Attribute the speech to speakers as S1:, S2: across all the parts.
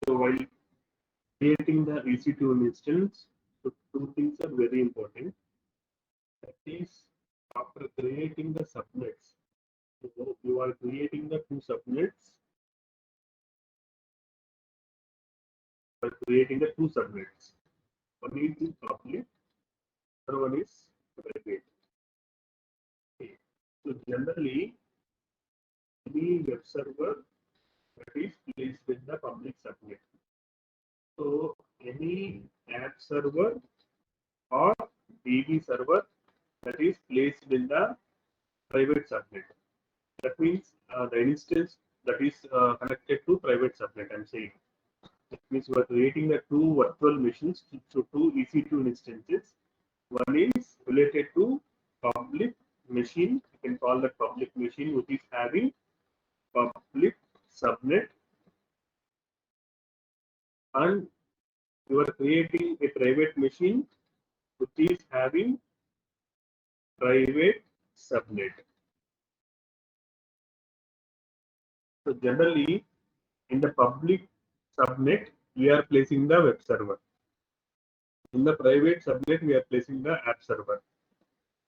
S1: So while creating the EC2 instance, so two things are very important. That is, after creating the subnets, so you are creating the two subnets by creating the two subnets. One is the public, other one is private. Okay. So generally, any web server that is placed in the public subnet. So any app server or DB server that is placed in the private subnet. That means the instance that is connected to private subnet. I'm saying that means we are creating the two virtual machines, so two EC2 instances. One is related to public machine. You can call that public machine, which is having public subnet, and you are creating a private machine which is having private subnet. So generally, in the public subnet, we are placing the web server. In the private subnet, we are placing the app server.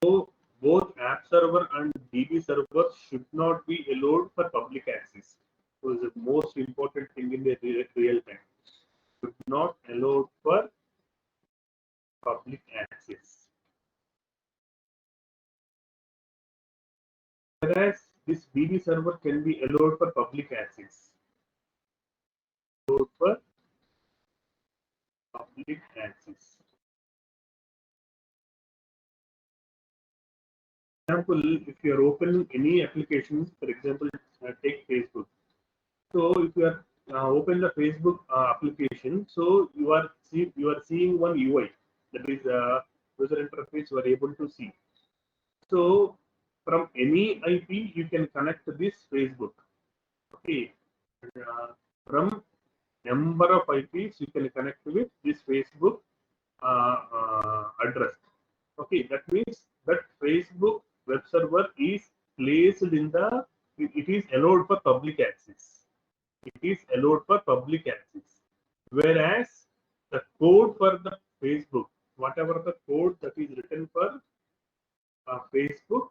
S1: So both app server and DB server should not be allowed for public access. So it's the most important thing in the real time. Should not allowed for public access. Whereas this DB server can be allowed for public access. Allowed for public access. For example, if you are opening any applications, for example, take Facebook. So if you are open the Facebook application, so you are seeing one UI, that is user interface you are able to see. So from any IP you can connect this Facebook. Okay, from number of IPs you can connect with this Facebook address. Okay, that means that Facebook web server is placed in the, it is allowed for public access. It is allowed for public access. Whereas the code for the Facebook, whatever the code that is written for Facebook,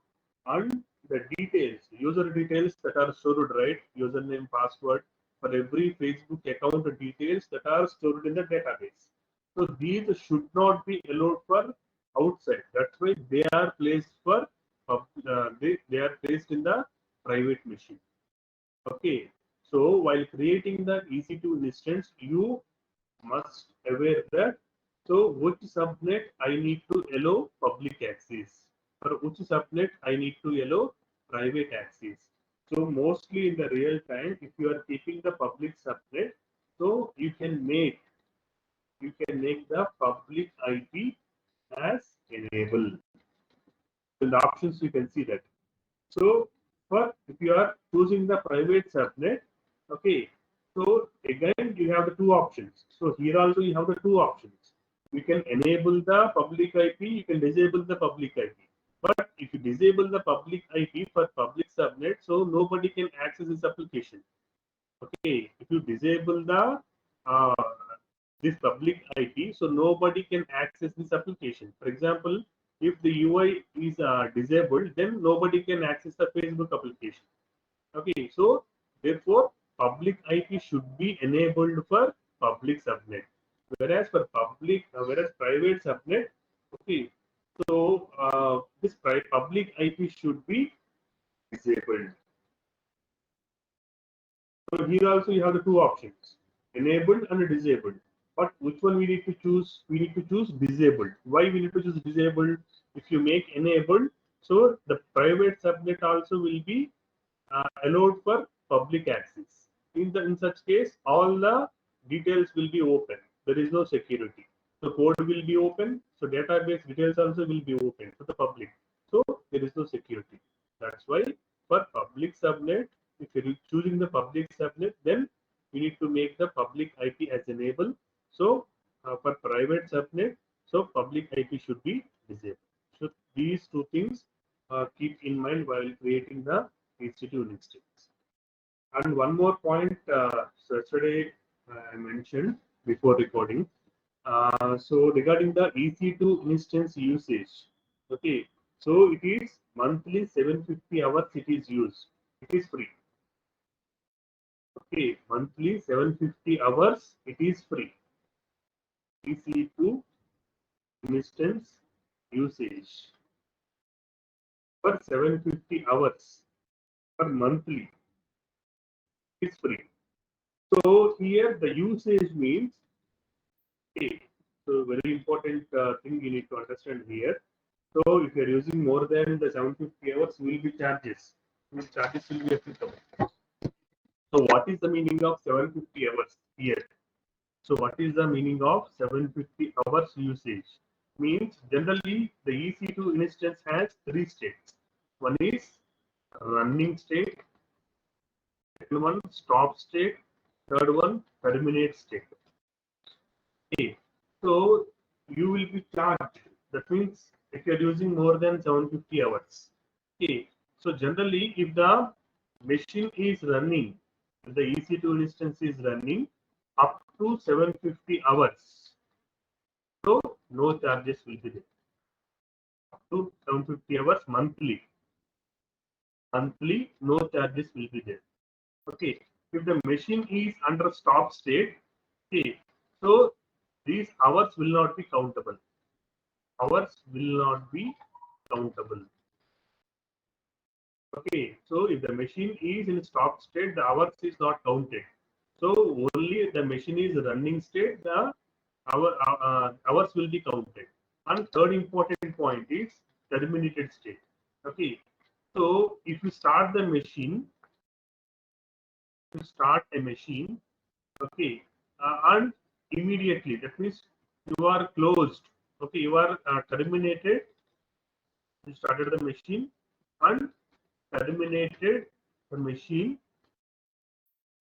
S1: and the details, user details that are stored, right? Username, password, for every Facebook account details that are stored in the database. So these should not be allowed for outside. That's why they are placed for they are placed in the private machine. Okay. So while creating the EC2 instance, you must aware that so which subnet I need to allow public access, or which subnet I need to allow private access. So mostly in the real time, if you are keeping the public subnet, so you can make the public IP as enable. In the options you can see that. So for if you are choosing the private subnet, okay, so again you have the two options. So here also you have the two options. You can enable the public IP, you can disable the public IP. But if you disable the public IP for public subnet, so nobody can access this application. Okay, if you disable the uh, this public IP, so nobody can access this application. For example, if the UI is disabled, then nobody can access the Facebook application. Okay, so therefore public IP should be enabled for public subnet, whereas for whereas private subnet, okay, so this public IP should be disabled. So here also you have the two options, enabled and disabled. But which one we need to choose? We need to choose disabled. Why we need to choose disabled? If you make enabled, so the private subnet also will be allowed for public access. In such case, all the details will be open. There is no security. The code will be open. So database details also will be open to the public. So there is no security. That's why for public subnet, if you're choosing the public subnet, then you need to make the public IP as enable. So for private subnet, so public IP should be disabled. So these two things keep in mind while creating the institute instance. And one more point, so yesterday I mentioned before recording. So regarding the EC2 instance usage, okay, so it is monthly 750 hours it is used. It is free. Okay, monthly 750 hours it is free. EC2 instance usage for 750 hours per monthly is free. So here the usage means, okay, so very important thing you need to understand here. So if you are using more than the 750 hours, will be charges. Charges will be applicable. So what is the meaning of 750 hours here? So what is the meaning of 750 hours usage? Means generally the EC2 instance has three states. One is running state, second one stop state, third one terminate state. Okay. So you will be charged. That means if you are using more than 750 hours. Okay. So generally, if the machine is running, if the EC2 instance is running up to 750 hours, so no charges will be there. Up to 750 hours monthly. Monthly, no charges will be there. Okay. If the machine is under stop state, okay, so these hours will not be countable. Hours will not be countable. Okay, so if the machine is in stop state, the hours is not counted. So only the machine is running state, the hours will be counted. And third important point is terminated state. Okay, so if you start the machine, you start a machine, okay, and immediately that means you are closed. Okay, you are terminated. You started the machine and terminated the machine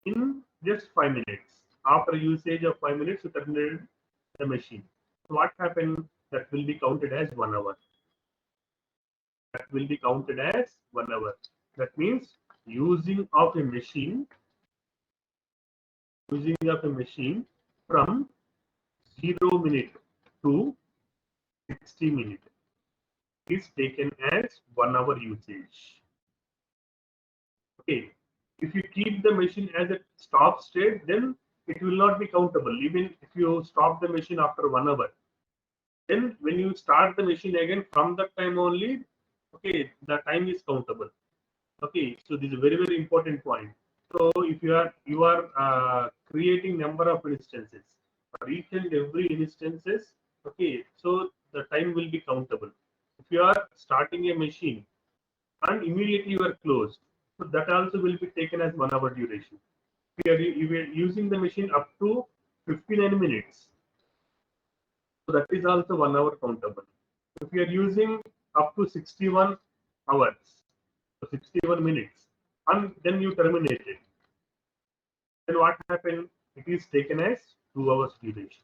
S1: in just 5 minutes. After usage of 5 minutes, you terminated the machine. So what happened? That will be counted as 1 hour. That will be counted as 1 hour. That means using of a machine, using of a machine from 0 minute to 60 minutes is taken as 1 hour usage. Okay, if you keep the machine as a stop state, then it will not be countable. Even if you stop the machine after 1 hour, then when you start the machine again from that time only, okay, the time is countable. Okay, so this is a very important point. So if you are creating number of instances for each and every instances, okay, so the time will be countable. If you are starting a machine and immediately you are closed, so that also will be taken as 1 hour duration. You are using the machine up to 59 minutes, so that is also 1 hour countable. If you are using up to 61 hours, so 61 minutes, and then you terminate it, then what happened? It is taken as 2 hours duration.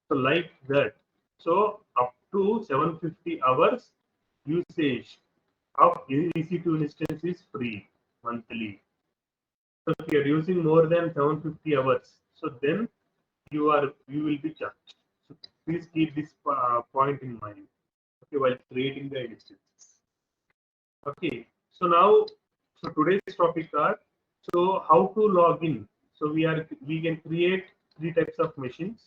S1: So like that. So up to 750 hours usage of EC2 instance is free monthly. So if you are using more than 750 hours, so then you will be charged. So please keep this point in mind. Okay, while creating the instances. Okay, so now, so today's topic are, so how to log in. So we can create three types of machines.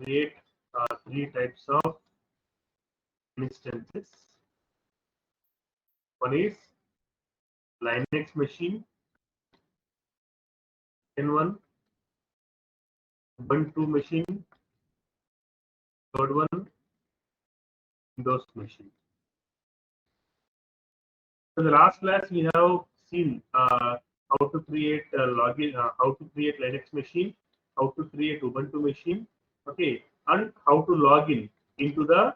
S1: Create three types of instances. One is Linux machine, second one Ubuntu machine, third one Windows machine. So the last class we have seen how to create login, how to create Linux machine, how to create Ubuntu machine, okay, and how to log in into the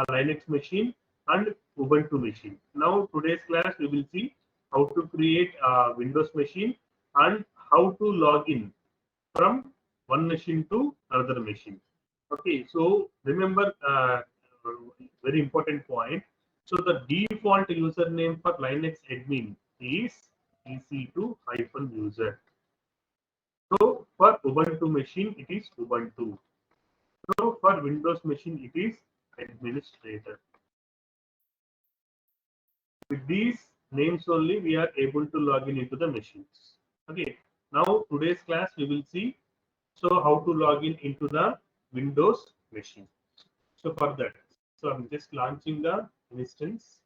S1: Linux machine and Ubuntu machine. Now today's class we will see how to create Windows machine and how to log in from one machine to another machine. Okay, so remember very important point. So the default username for Linux admin is EC2-user. So for Ubuntu machine, it is Ubuntu. So for Windows machine, it is administrator. With these names only, we are able to log in into the machines. Okay. Now today's class, we will see how to log in into the Windows machine. So for that, so I'm just launching the instance.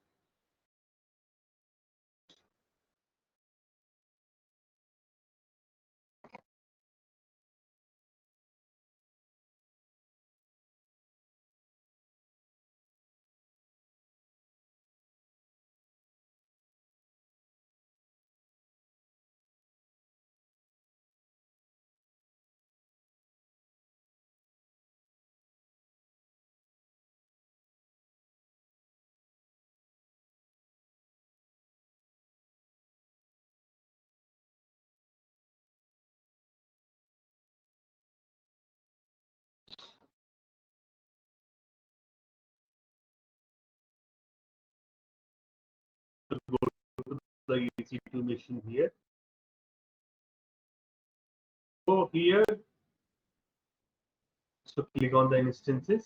S1: So go to the EC2 machine here. So here, so click on the instances.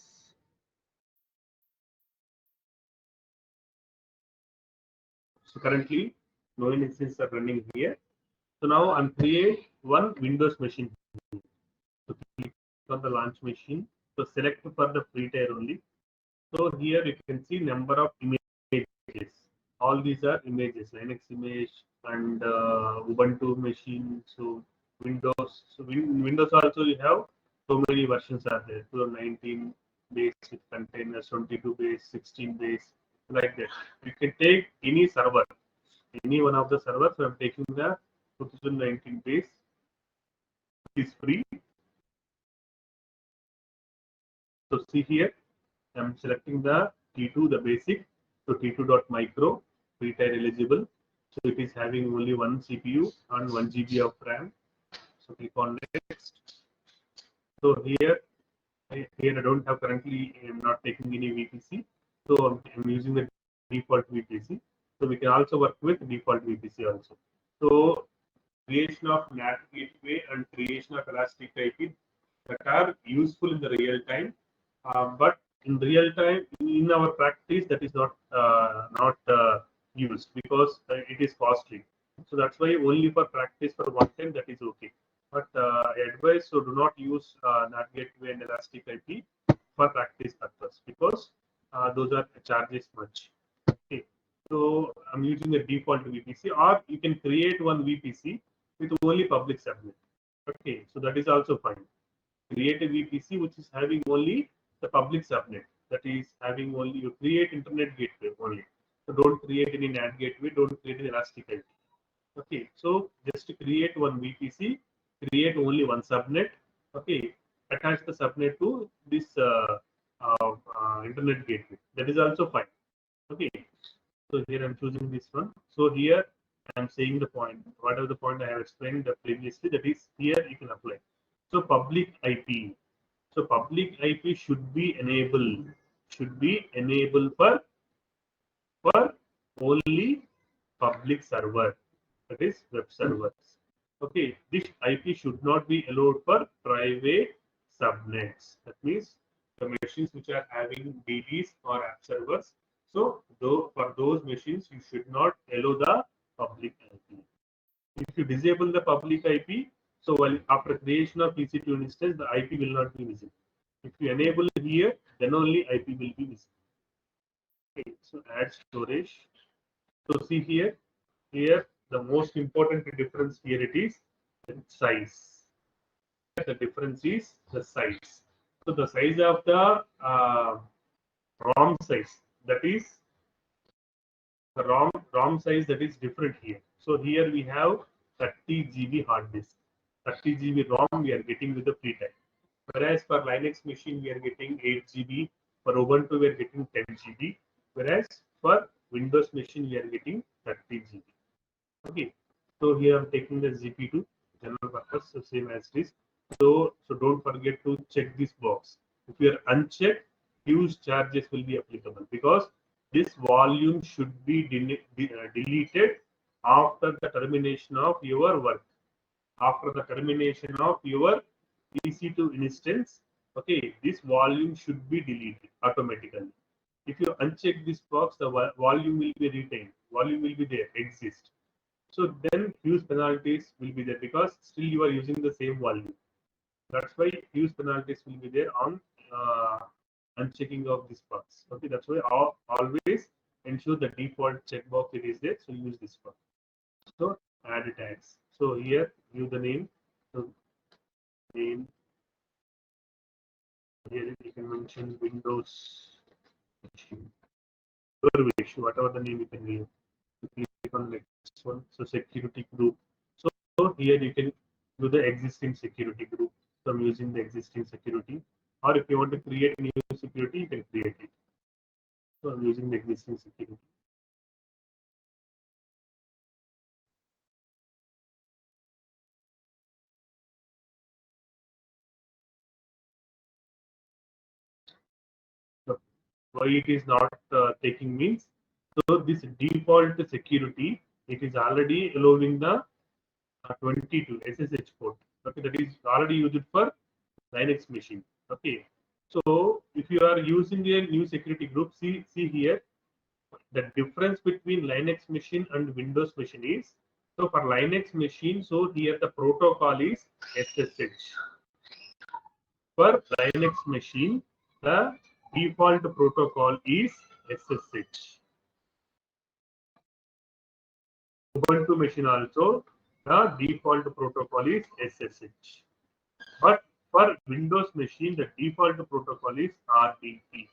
S1: So currently, no instances are running here. So now I'm create one Windows machine. So click on the launch machine. So select for the free tier only. So here you can see number of images. All these are images, Linux image and Ubuntu machine. So Windows. So Windows also you have so many versions are there. So 19 base with containers, 22 base, 16 base, like that. You can take any server, any one of the servers. So I'm taking the 2019 base. It is free. So see here, I'm selecting the T2, the basic. So T2.micro, free tier eligible. So it is having only one CPU and 1 GB of RAM. So click on next. So here I don't have currently, I'm not taking any VPC. So I'm using the default VPC. So we can also work with default VPC also. So creation of NAT gateway and creation of elastic IP that are useful in the real time, but in real time, in our practice, that is not used because it is costly. So that's why only for practice for one time that is okay. But I advise so do not use NAT gateway and elastic IP for practice purpose because those are charges much. Okay. So I'm using a default VPC, or you can create one VPC with only public subnet. Okay, so that is also fine. Create a VPC which is having only the public subnet. That is having only you create internet gateway only. So don't create any NAT gateway. Don't create any elastic IP. Okay, so just to create one VPC, create only one subnet. Okay, attach the subnet to this internet gateway. That is also fine. Okay, so here I'm choosing this one. So here I'm saying the point, whatever the point I have explained previously, that is here you can apply. So public IP. So public IP should be enabled for only public server, that is web servers. Okay, this IP should not be allowed for private subnets. That means the machines which are having DBs or app servers. So though for those machines, you should not allow the public IP. If you disable the public IP, so while after creation of EC2 instance, the IP will not be visible. If you enable here, then only IP will be visible. Okay, so add storage. So see here, the most important difference here it is the size. The difference is the size. So the size of the ROM size, that is the ROM size, that is different here. So here we have 30 GB hard disk, 30 GB ROM we are getting with the free time. Whereas for Linux machine we are getting 8 GB, for Ubuntu we are getting 10 GB, whereas for Windows machine we are getting 30 GB. Okay, so here I'm taking the GP2 general purpose, so same as this. So don't forget to check this box. If you are unchecked, huge charges will be applicable because this volume should be deleted after the termination of your work. after the termination of your EC2 instance, okay, this volume should be deleted automatically. If you uncheck this box, the volume will be retained. Volume will be there, exist. So then huge penalties will be there because still you are using the same volume. That's why huge penalties will be there on unchecking of this box. Okay, that's why always ensure the default checkbox it is there. So use this one. So add tags. So here give the name. So name here you can mention Windows machine. Your wish, whatever the name you can give. Click on next one. So security group. So here you can do the existing security group. So I'm using the existing security. Or if you want to create a new security, you can create it. So I'm using the existing security. So why it is not taking means, so this default security, it is already allowing the 22 SSH port. Okay, that is already used for Linux machine. Okay, so if you are using a new security group, see here, the difference between Linux machine and Windows machine is, so for Linux machine, so here the protocol is SSH. For Linux machine, the default protocol is SSH. Ubuntu machine also, the default protocol is SSH. But for Windows machine, the default protocol is RDP,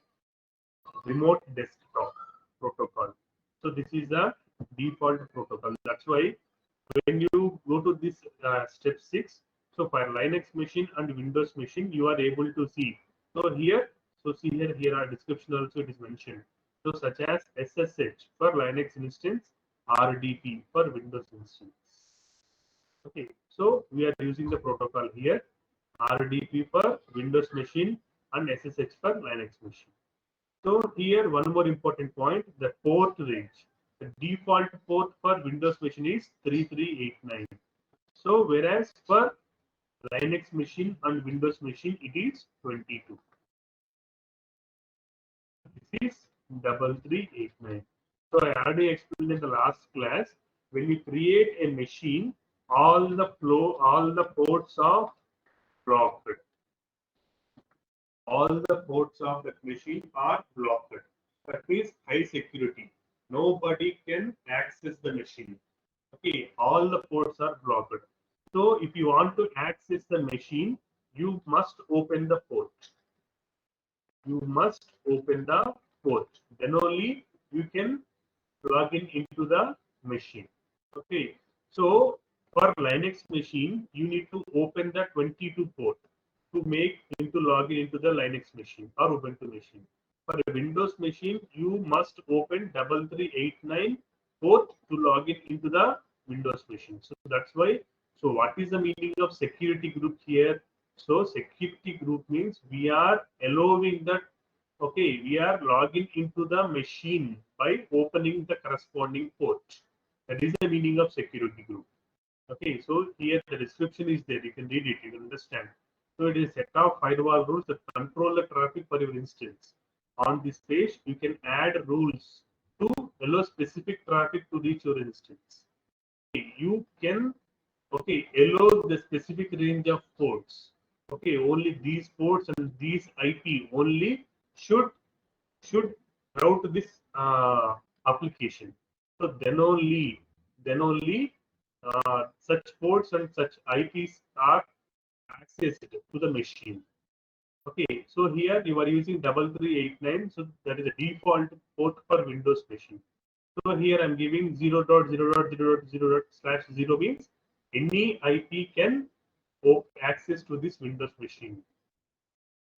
S1: remote desktop protocol. So this is the default protocol. That's why when you go to this step 6, so for Linux machine and Windows machine, you are able to see. So here, so see here are description also it is mentioned. So such as SSH for Linux instance, RDP for Windows instance. Okay, so we are using the protocol here, RDP for Windows machine and SSH for Linux machine. So here one more important point, the port range. The default port for Windows machine is 3389. So whereas for Linux machine and Windows machine it is 22. This is 3389. So I already explained in the last class, when you create a machine, all the ports are blocked. All the ports of that machine are blocked. That means high security. Nobody can access the machine. Okay, all the ports are blocked. So if you want to access the machine, you must open the port. You must open the port. Then only you can log in into the machine. Okay, so for Linux machine, you need to open the 22 port to make into login into the Linux machine or Ubuntu machine. For a Windows machine, you must open 3389 port to log in into the Windows machine. So that's why. So what is the meaning of security group here? So security group means we are allowing that, okay, we are logging into the machine by opening the corresponding port. That is the meaning of security group. Okay, so here the description is there. You can read it. You can understand. So it is a set of firewall rules that control the traffic for your instance. On this page, you can add rules to allow specific traffic to reach your instance. Okay, you can, okay, allow the specific range of ports. Okay, only these ports and these IP only should route this application. So then only such ports and such IPs are accessed to the machine. Okay, so here you are using 3389, so that is a default port for Windows machine. So here I'm giving 0.0.0.0.0/0 means any IP can access to this Windows machine.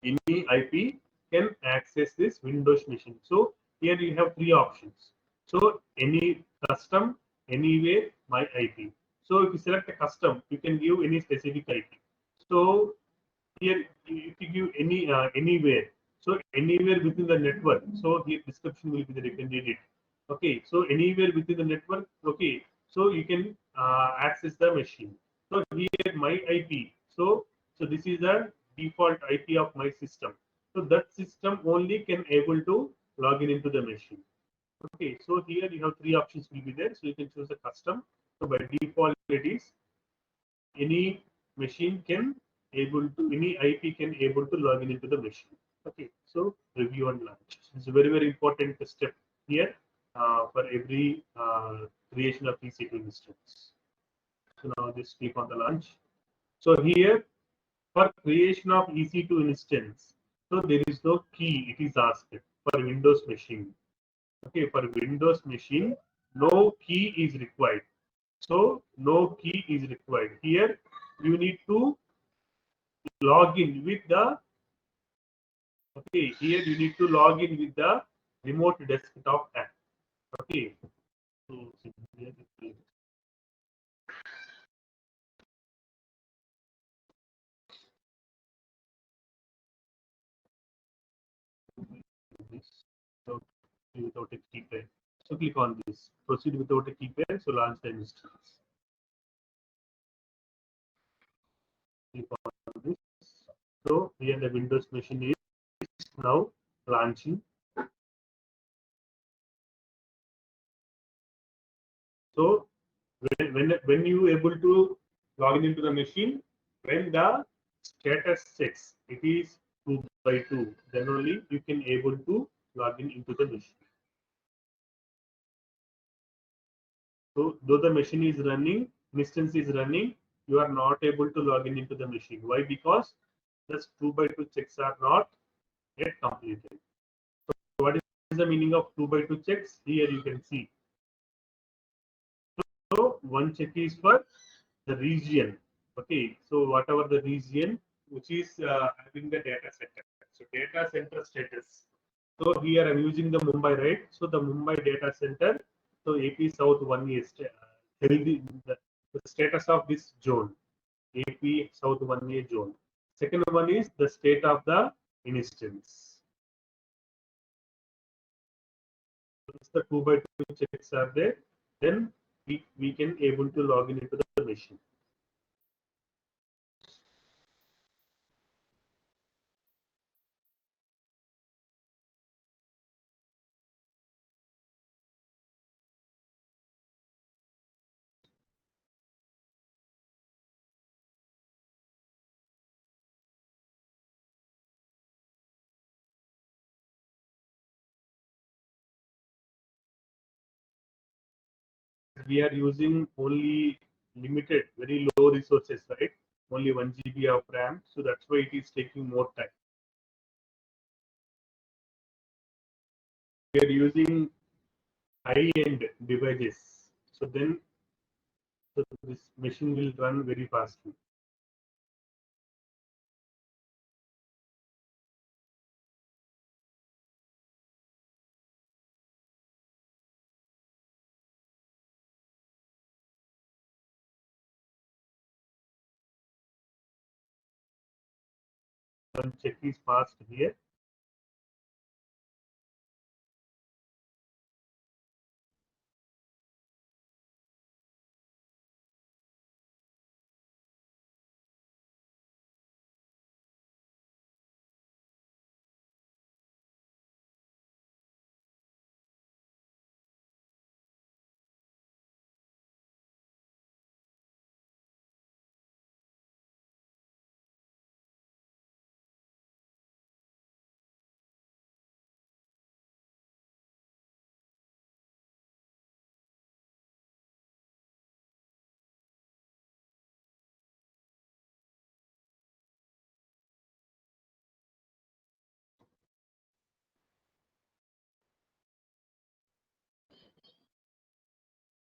S1: Any IP can access this Windows machine. So here you have three options. So any custom, anywhere, my IP. So if you select a custom, you can give any specific IP. So here if you give anywhere, so anywhere within the network. So here description will be there. You can read it. Okay. So anywhere within the network. Okay. So you can access the machine. So here my IP. So this is the default IP of my system. So that system only can able to log in into the machine. Okay, so here you have three options will be there. So you can choose a custom. So by default it is any machine can able to any IP can able to log in into the machine. Okay, so review and launch. It's a very important step here for every creation of EC2 instance. So now just click on the launch. So here for creation of EC2 instance, so there is no key. It is asked for Windows machine. Okay, for Windows machine, no key is required. So no key is required. Here you need to log in with the here you need to log in with the remote desktop app. Okay. So so without a key pair. So click on this. Proceed without a key pair. So launch the instance. Click on this. So here the Windows machine is now launching. So when you able to log in into the machine, when the status checks it is 2 by 2, then only you can able to log in into the machine. So though the machine is running, instance is running, you are not able to log in into the machine. Why? Because the 2 by 2 checks are not yet completed. So what is the meaning of 2 by 2 checks? Here you can see. So one check is for the region. Okay, so whatever the region which is having the data center. So data center status. So here I'm using the Mumbai, right? So the Mumbai data center. So AP South 1 is healthy. The status of this zone. AP South 1A zone. Second one is the state of the instance. Once the 2 by 2 checks are there, then we can able to log in into the machine. We are using only limited, very low resources, right? Only 1 GB of RAM, so that's why it is taking more time. We are using high-end devices, so then this machine will run very fastly. One check is passed here.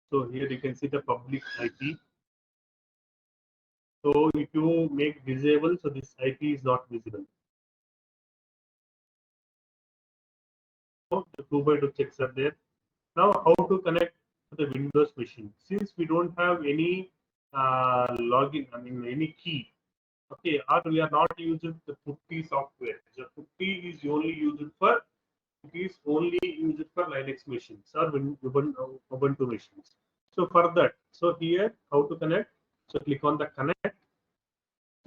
S1: So here you can see the public IP. So if you make disable, so this IP is not visible. So the 2 by 2 checks are there. Now, how to connect to the Windows machine? Since we don't have any login, I mean any key. Okay, or we are not using the putty software. The putty is only used for Linux machines or Ubuntu machines. So for that, so here how to connect? So click on the connect.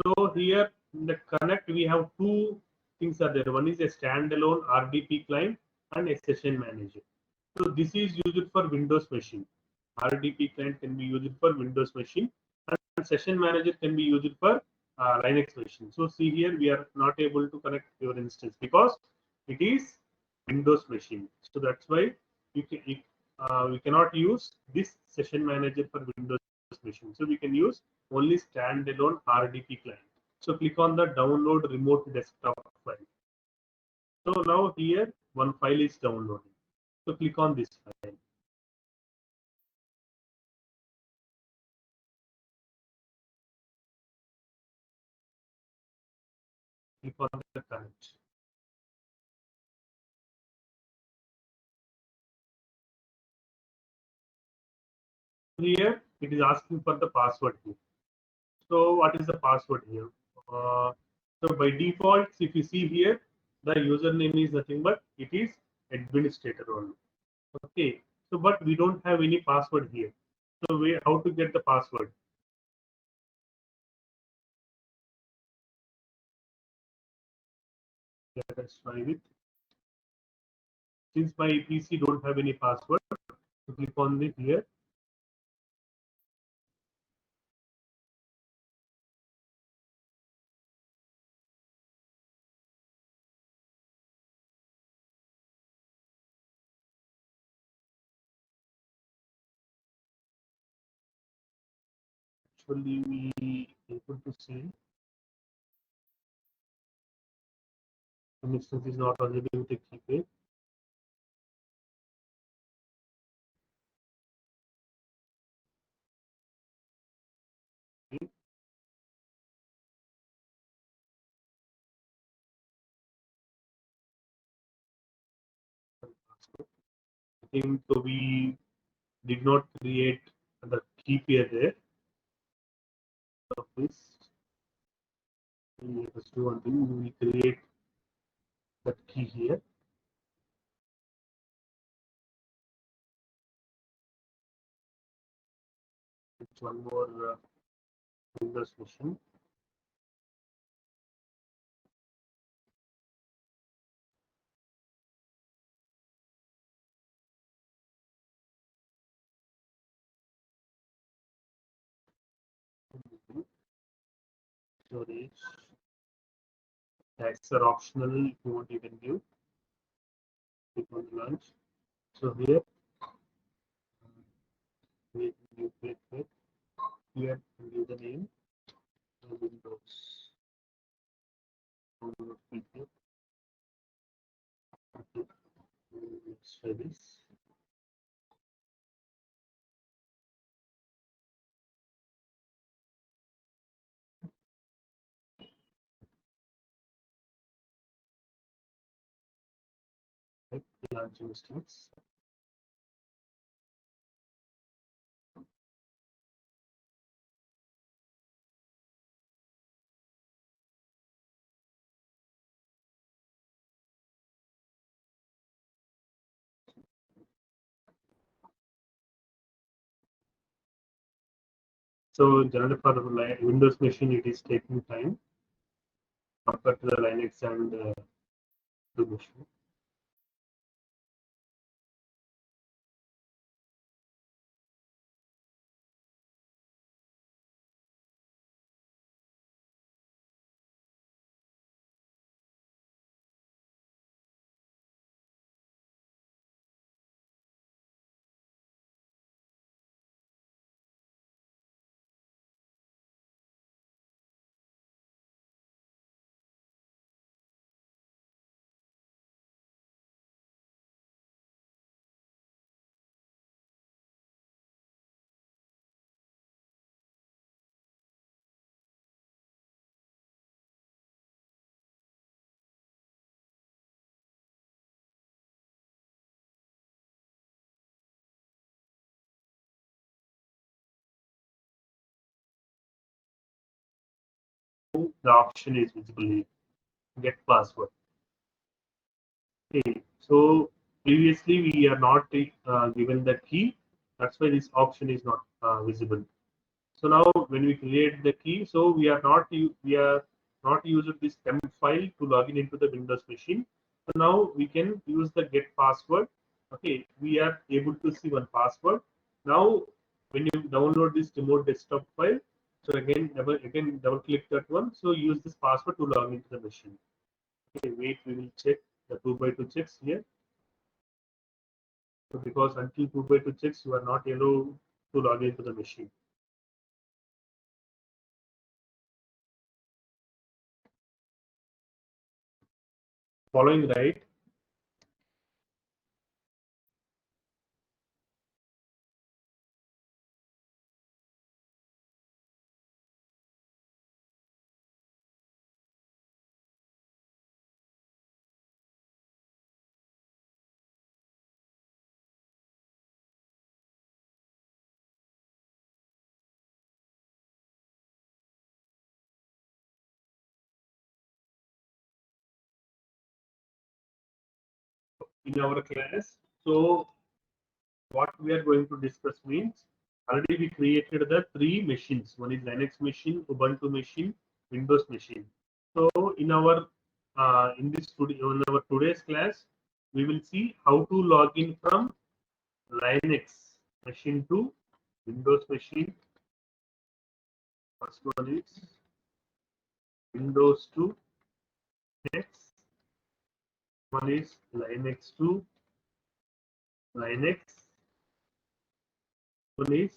S1: So here in the connect we have two things are there. One is a standalone RDP client and a session manager. So this is used for Windows machine. RDP client can be used for Windows machine, and session manager can be used for Linux machine. So see here we are not able to connect your instance because it is Windows machine. So that's why we cannot use this session manager for Windows machine. So we can use only standalone RDP client. So click on the download remote desktop file. So now here one file is downloading. So click on this file. Click on the connect. Here it is asking for the password here. So what is the password here? So by default, if you see here, the username is nothing but it is administrator only. Okay. So but we don't have any password here. So how to get the password? Let us try it. Since my PC don't have any password, so click on the here. Actually, we able to see some instance is not available with the keypad. I think we did not create the key pair there. So this let's do one thing. We create that key here. It's one more Windows machine. Storage. Tags are optional. If you want, you can give. Click on the launch. So here, we click here and give the name Windows. Let's try this. Launch instance. So generally for the Windows machine, it is taking time compared to the Linux and the machine. The option is visible here. Get password. Okay, so previously we are not given the key. That's why this option is not visible. So now when we create the key, so we are not using this temp file to log in into the Windows machine. So now we can use the get password. Okay, we are able to see one password. Now when you download this remote desktop file, so again double click that one. So use this password to log into the machine. Okay, wait, we will check the 2x2 checks here. So because until 2x2 checks, you are not allowed to log into the machine. Following, right? In our class. So what we are going to discuss means already we created the three machines. One is Linux machine, Ubuntu machine, Windows machine. So in our today's class, we will see how to log in from Linux machine to Windows machine. First one is Windows to Linux. One is Linux to Linux. One is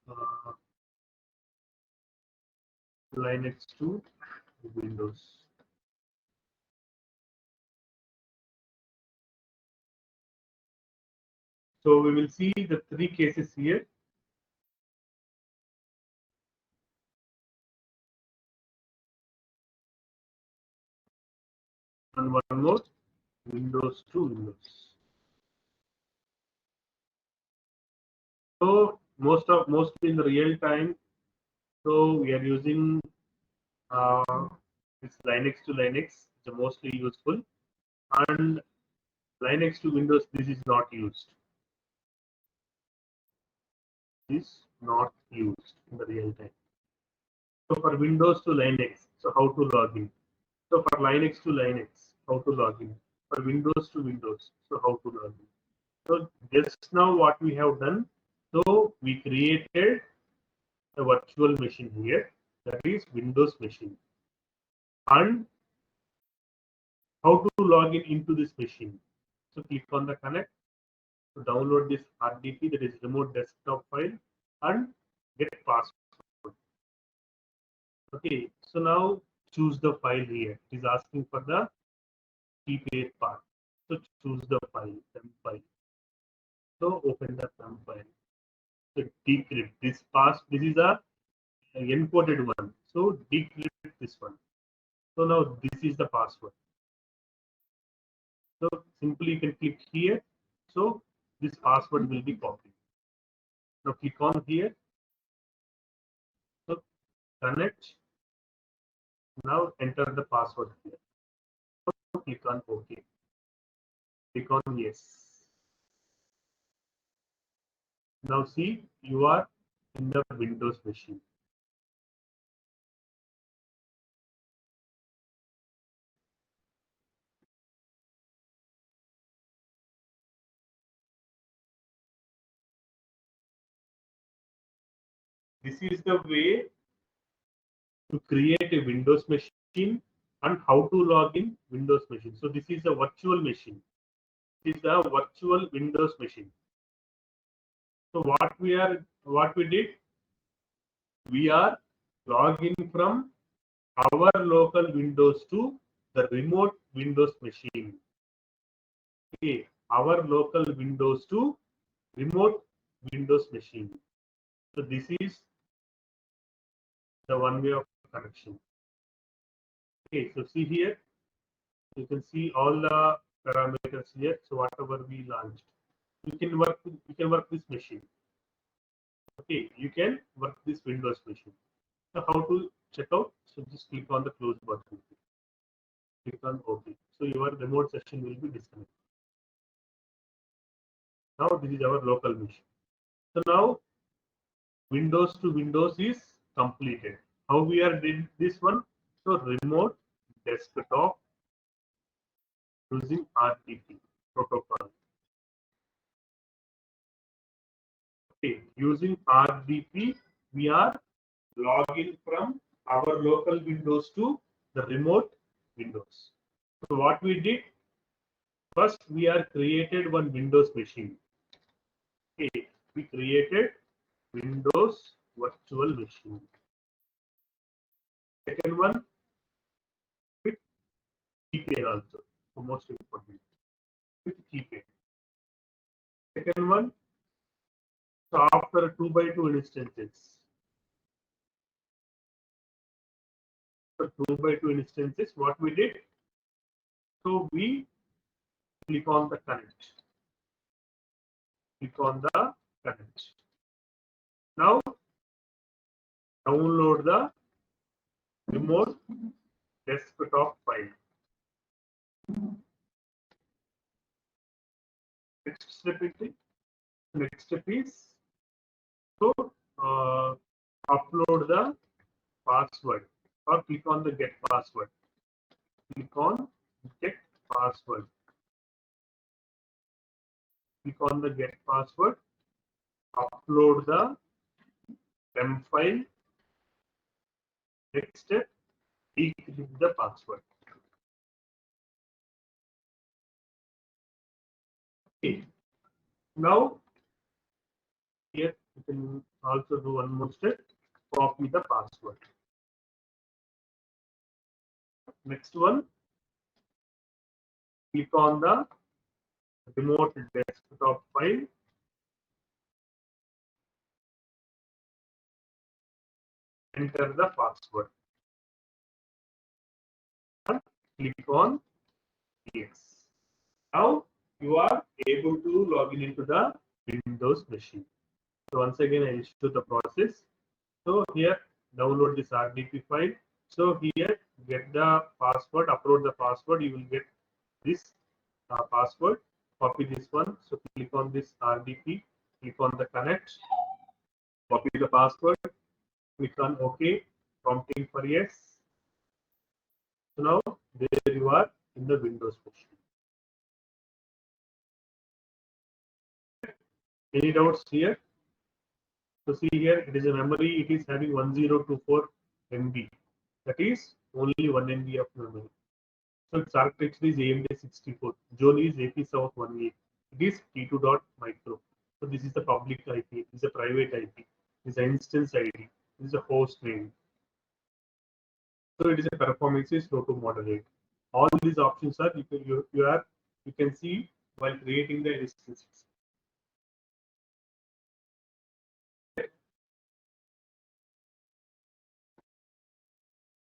S1: uh, Linux to Windows. So we will see the three cases here. And one more, Windows to Windows. So mostly in the real time, so we are using this Linux to Linux, the mostly useful, and Linux to Windows, this is not used. Is not used in the real time. So for Windows to Linux, so how to log in? So for Linux to Linux, how to log in? For Windows to Windows, so how to log in? So just now what we have done, so we created a virtual machine here, that is Windows machine. And how to log in into this machine? So click on the connect to download this RDP, that is remote desktop file, and get password. Okay, so now choose the file here. It is asking for the key pair part. So choose the file, temp file. So open the temp file. So decrypt this This is a encoded one. So decrypt this one. So now this is the password. So simply you can click here. So this password will be copied. Now click on here. So connect. Now enter the password here. So click on OK. Click on yes. Now see, you are in the Windows machine. This is the way to create a Windows machine and how to log in Windows machine. So this is a virtual machine. This is a virtual Windows machine. So what we did, we are logging from our local Windows to the remote Windows machine. Okay, our local Windows to remote Windows machine. So this is the one way of connection. Okay, so see here, you can see all the parameters here. So whatever we launched, you can work this machine. Okay, you can work this Windows machine. So how to check out? So just click on the close button. Click on OK. So your remote session will be disconnected. Now this is our local machine. So now Windows to Windows is completed. How we are did this one? So remote desktop using RTP protocol. Okay, using RDP, we are logging from our local Windows to the remote Windows. So what we did, first we are created one Windows machine. Okay, we created Windows virtual machine. Second one with keypad also. So most important with keypad. Second one, so after 2 by 2 instances. For 2 by 2 instances, what we did? So we click on the connect. Click on the connect. Now download the remote desktop file. Next step is so upload the password or click on the get password. Click on get password. Click on the get password. Upload the temp file. Next step, decrypt the password. Okay. Now here you can also do one more step. Copy the password. Next one, click on the remote desktop file. Enter the password. And click on yes. Now you are able to log into the Windows machine. So once again, I will show the process. So here, download this RDP file. So here, get the password, upload the password. You will get this password. Copy this one. So click on this RDP. Click on the connect. Copy the password. Click on OK. Prompting for yes. So now there you are in the Windows machine. Any doubts here? So see here, it is a memory. It is having 1024 MB. That is only 1 MB of memory. So its architecture is AMD 64. Zone is AP South 18. It is T2.micro. So this is the public IP. This is a private IP. This is an instance ID. This is a host name. So it is a performance is low to moderate. All these options are you can see while creating the instances.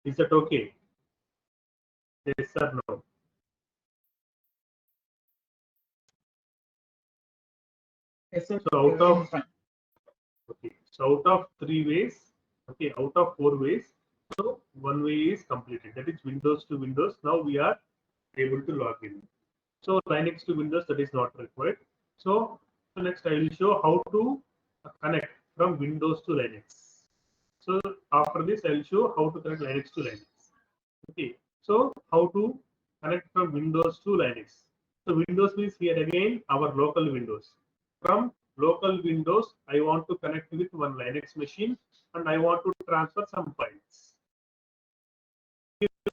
S1: Is that okay? Yes or no?
S2: Yes, sir.
S1: So out of okay, so out of 3 ways, okay, out of 4 ways, so one way is completed. That is Windows to Windows. Now we are able to log in. So Linux to Windows, that is not required. So next I will show how to connect from Windows to Linux. So after this I will show how to connect Linux to Linux. Okay. So how to connect from Windows to Linux. So Windows means here again our local Windows. From local Windows, I want to connect with one Linux machine and I want to transfer some files.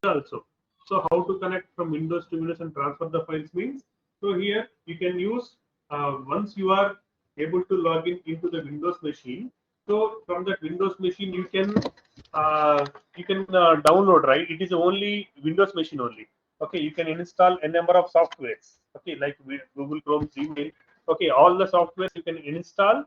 S1: Also, so how to connect from Windows to Windows and transfer the files means, so here you can use once you are able to log in into the Windows machine, so from that Windows machine you can download, right? It is only Windows machine only. Okay, you can install a number of softwares, okay, like Google Chrome, Gmail, okay, all the softwares you can install.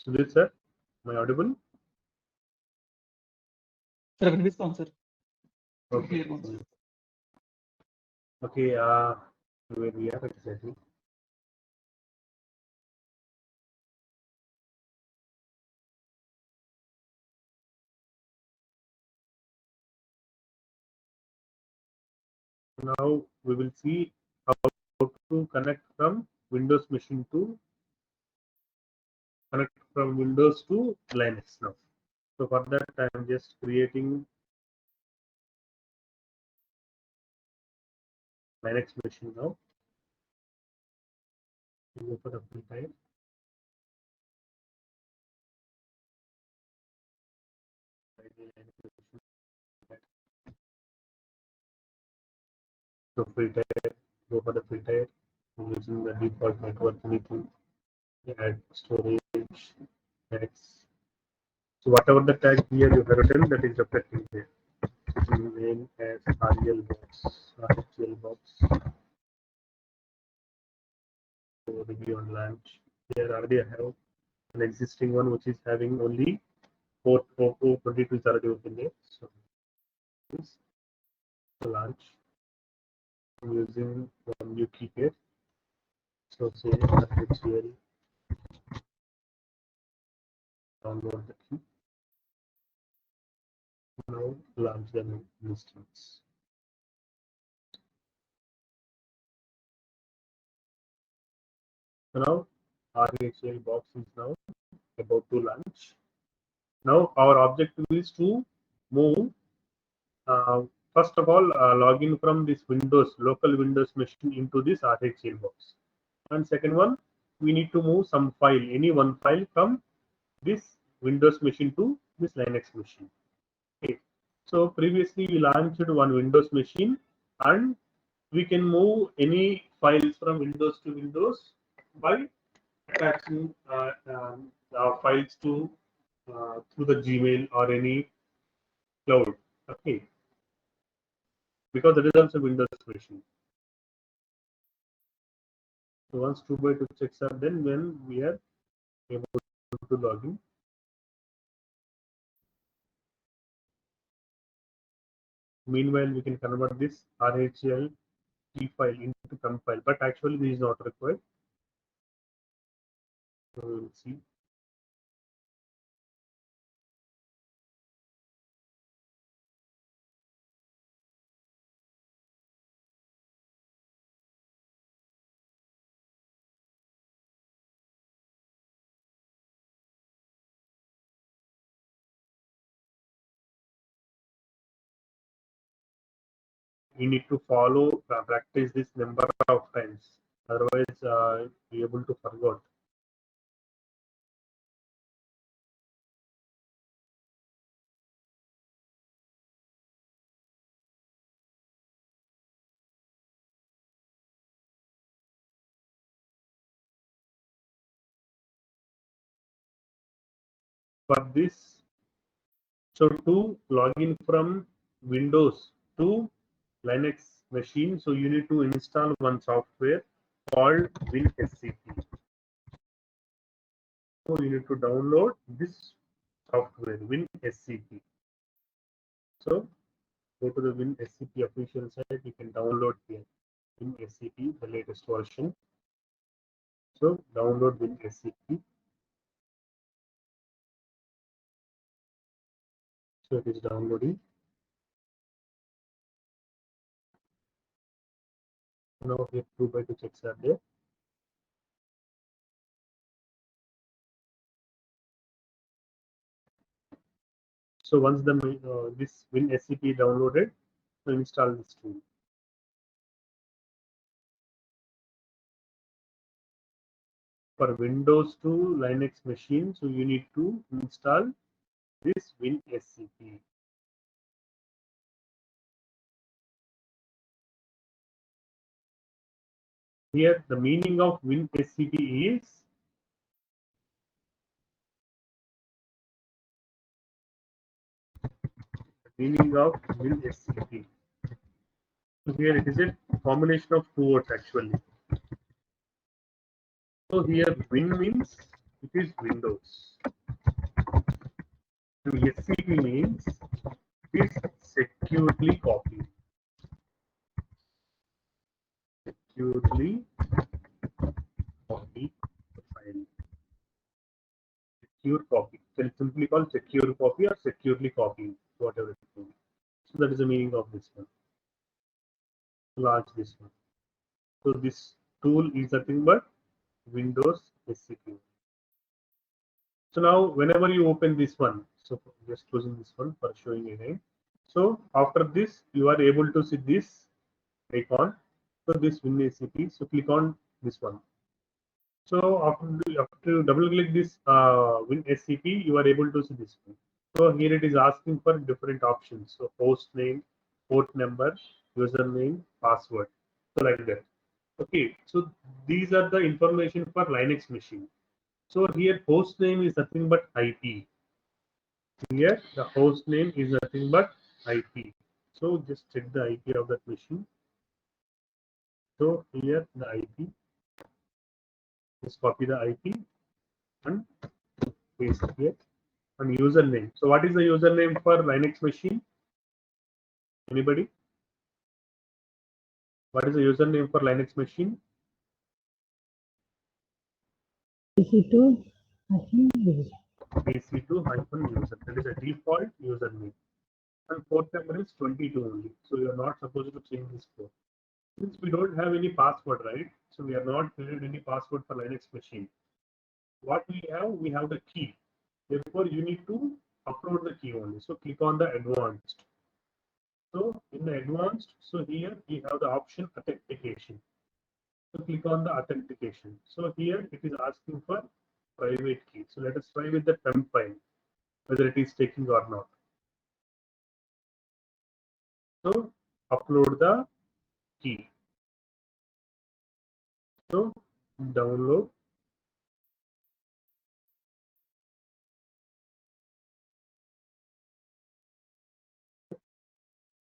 S1: So this sir, am I audible?
S2: Sir, respond, sir.
S1: Okay.
S2: Clear one, sir.
S1: Okay. Where we are exactly? Now we will see how to connect from Windows machine to Windows to Linux now. So for that, I am just creating Linux machine now. Go for the full time. So filter, go for the filter using the default network. You need to add storage tags. So whatever the tag here you have written, that is reflecting there. Name as RL box, RHL box. So review on launch. Here already I have an existing one which is having only port 22 is already open there. So this launch. I'm using one new key here. So say RHL, download the key. Now launch the instance. So now RHL box is now about to launch. Now our objective is to move. First of all, log in from this Windows local Windows machine into this RHL box. And second one, we need to move some file, any one file from this Windows machine to this Linux machine. Okay. So previously we launched one Windows machine, and we can move any files from Windows to Windows by attaching files to through the Gmail or any cloud. Okay, because that is also Windows machine. So once 2x2 checks are done, when we are able to log in. Meanwhile, we can convert this RHL file into compile, but actually this is not required. So we will see. We need to follow, practice this number of times. Otherwise, be able to forget. For this, so to log in from Windows to Linux machine, so you need to install one software called WinSCP. So you need to download this software WinSCP. So go to the WinSCP official site. You can download here WinSCP, the latest version. So download WinSCP. So it is downloading. Now here 2x2 checks are there. So once the this WinSCP downloaded, so install this tool. For Windows to Linux machine, so you need to install this WinSCP. Here the meaning of WinSCP is WinSCP. So here it is a combination of two words actually. So here Win means it is Windows. So SCP means it is securely copied. Securely copy the file. Secure copy. Can simply call secure copy or securely copy, whatever it means. So that is the meaning of this one. Launch this one. So this tool is nothing but Windows SCP. So now whenever you open this one, so just closing this one for showing again. So after this, you are able to see this icon. So this WinSCP. So click on this one. So after you double click this WinSCP, you are able to see this one. So here it is asking for different options. So host name, port number, username, password. So like that. Okay. So these are the information for Linux machine. So here host name is nothing but IP. Here the host name is nothing but IP. So just check the IP of that machine. So here the IP. Just copy the IP and paste here. And username. So what is the username for Linux machine? Anybody? What is the username for Linux machine?
S2: PC2 user.
S1: PC2-user. That is a default username. And port number is 22 only. So you are not supposed to change this port. Since we don't have any password, right? So we are not created any password for Linux machine. What we have the key. Therefore, you need to upload the key only. So click on the advanced. So in the advanced, so here we have the option authentication. So click on the authentication. So here it is asking for private key. So let us try with the temp file, whether it is taking or not. So upload the key. So download.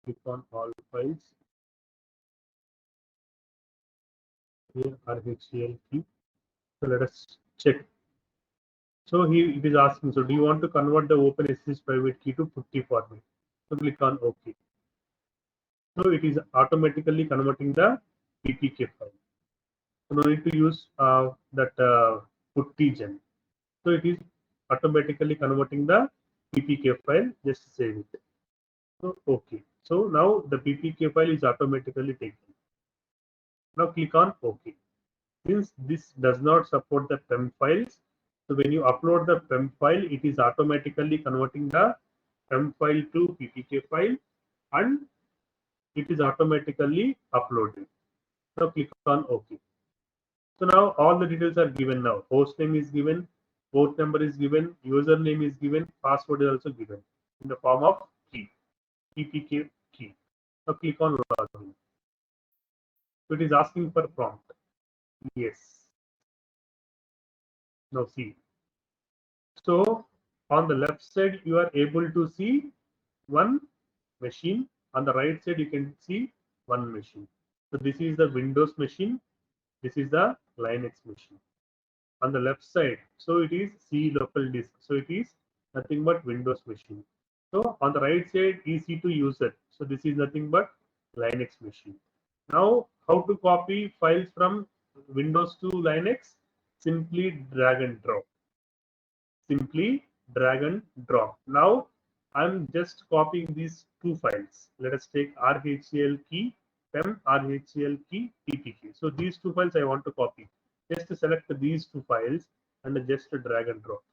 S1: Click on all files. Here RHCL key. So let us check. So here it is asking. So do you want to convert the OpenSSH private key to putty format? So click on OK. So it is automatically converting the PPK file. So no need to use that putty gen. So it is automatically converting the PPK file. Just save it. So OK. So now the PPK file is automatically taken. Now click on OK. Since this does not support the PEM files, so when you upload the PEM file, it is automatically converting the PEM file to PPK file and it is automatically uploaded. Now click on OK. So now all the details are given now. Host name is given, port number is given, username is given, password is also given in the form of key, PPK key. Now click on login. So it is asking for prompt. Yes. Now see. So on the left side, you are able to see one machine. On the right side, you can see one machine. So this is the Windows machine. This is the Linux machine. On the left side, so it is C local disk. So it is nothing but Windows machine. So on the right side, EC2 user. So this is nothing but Linux machine. Now, how to copy files from Windows to Linux? Simply drag and drop. Simply drag and drop. Now I'm just copying these two files. Let us take RHCL key, PEM, RHCL key, PPK. So these two files I want to copy. Just to select these two files and just drag and drop.